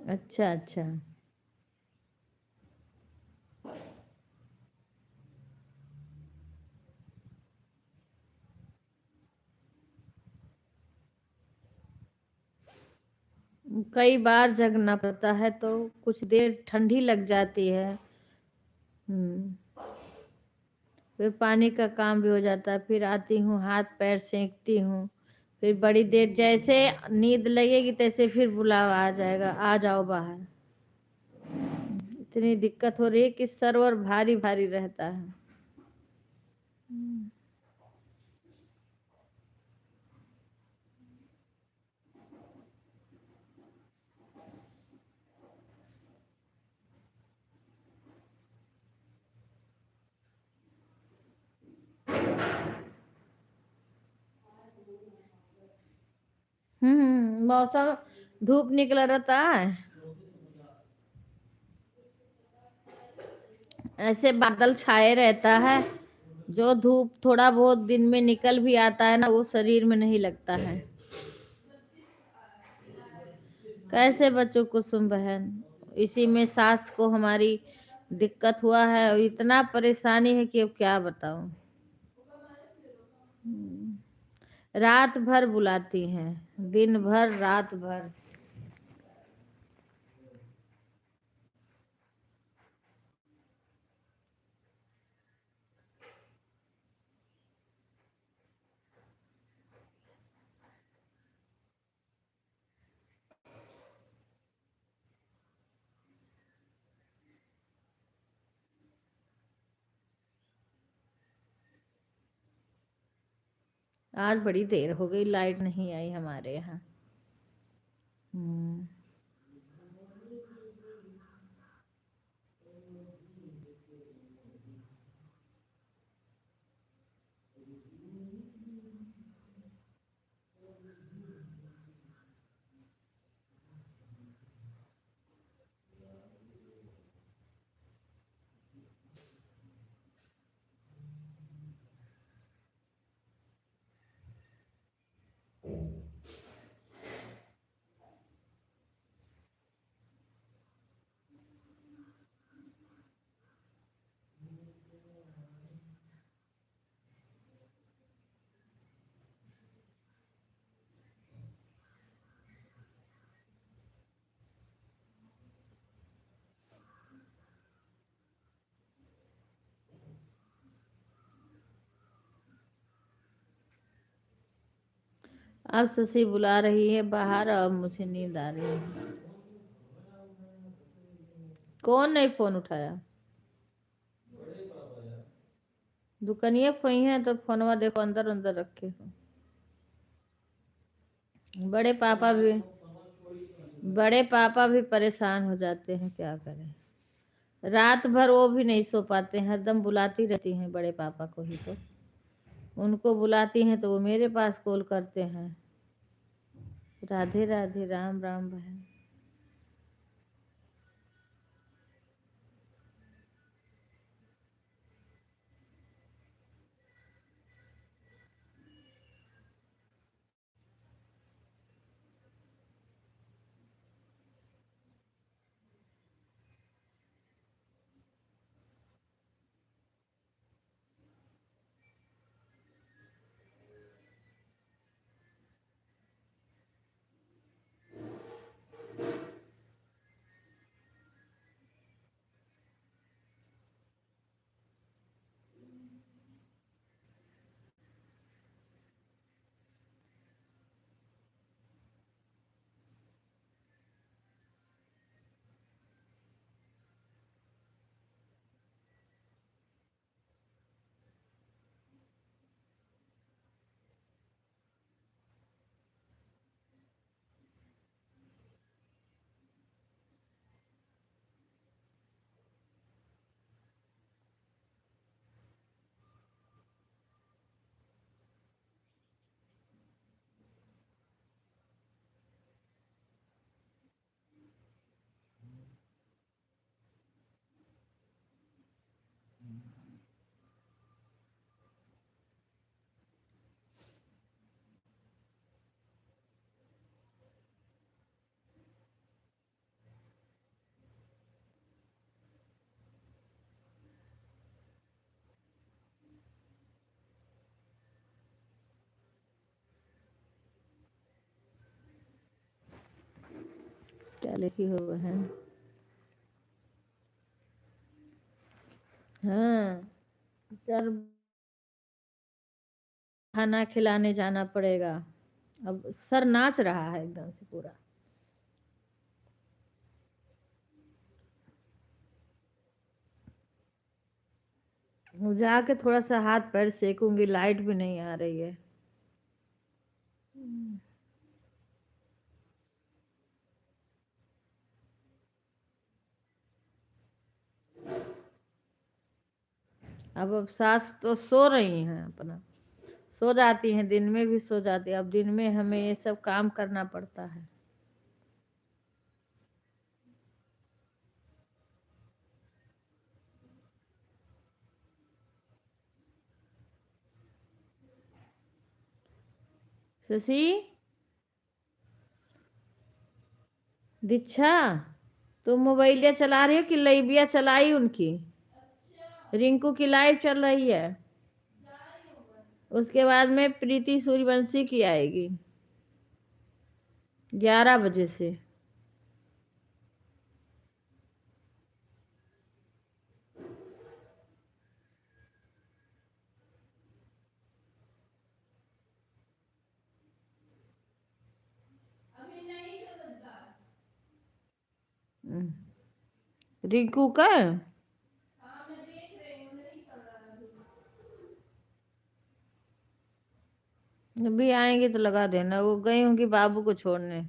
अच्छा अच्छा। कई बार जगना पड़ता है तो कुछ देर ठंडी लग जाती है। फिर पानी का काम भी हो जाता है, फिर आती हूँ हाथ पैर सेंकती हूँ, फिर बड़ी देर जैसे नींद लगेगी तैसे फिर बुलावा आ जाएगा, आ जाओ बाहर। इतनी दिक्कत हो रही है कि सर्वर भारी भारी रहता है। मौसम धूप निकला रहता है, ऐसे बादल छाए रहता है। जो धूप थोड़ा बहुत दिन में निकल भी आता है ना, वो शरीर में नहीं लगता है। कैसे बच्चों कुसुम बहन, इसी में सास को हमारी दिक्कत हुआ है और इतना परेशानी है कि अब क्या बताऊं। रात भर बुलाती हैं, दिन भर रात भर। आज बड़ी देर हो गई, लाइट नहीं आई हमारे यहाँ। हम्म। अब शशि बुला रही है बाहर और मुझे नींद आ रही है। कौन नहीं फोन उठाया? दुकनिया खोई है तो फोनवा देखो अंदर अंदर रखे हो। बड़े पापा भी परेशान हो जाते हैं, क्या करें। रात भर वो भी नहीं सो पाते हैं, हरदम बुलाती रहती हैं बड़े पापा को ही। तो उनको बुलाती हैं तो वो मेरे पास कॉल करते हैं। राधे राधे, राम राम बहन। क्या लिखी हो बहन? हाँ, सर खाना खिलाने जाना पड़ेगा। अब सर नाच रहा है एकदम से पूरा। जाके थोड़ा सा हाथ पैर सेकूंगी, लाइट भी नहीं आ रही है। अब सास तो सो रही हैं, अपना सो जाती हैं, दिन में भी सो जाती है। अब दिन में हमें ये सब काम करना पड़ता है। शशि, दीक्षा, तुम मोबाइल चला रही हो कि लाइबिया चलाई उनकी? रिंकू की लाइव चल रही है। उसके बाद में प्रीति सूर्यवंशी की आएगी 11 बजे से। रिंकू का अभी आएंगे तो लगा देना। वो गई होंगी बाबू को छोड़ने।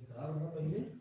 खराब होना पहले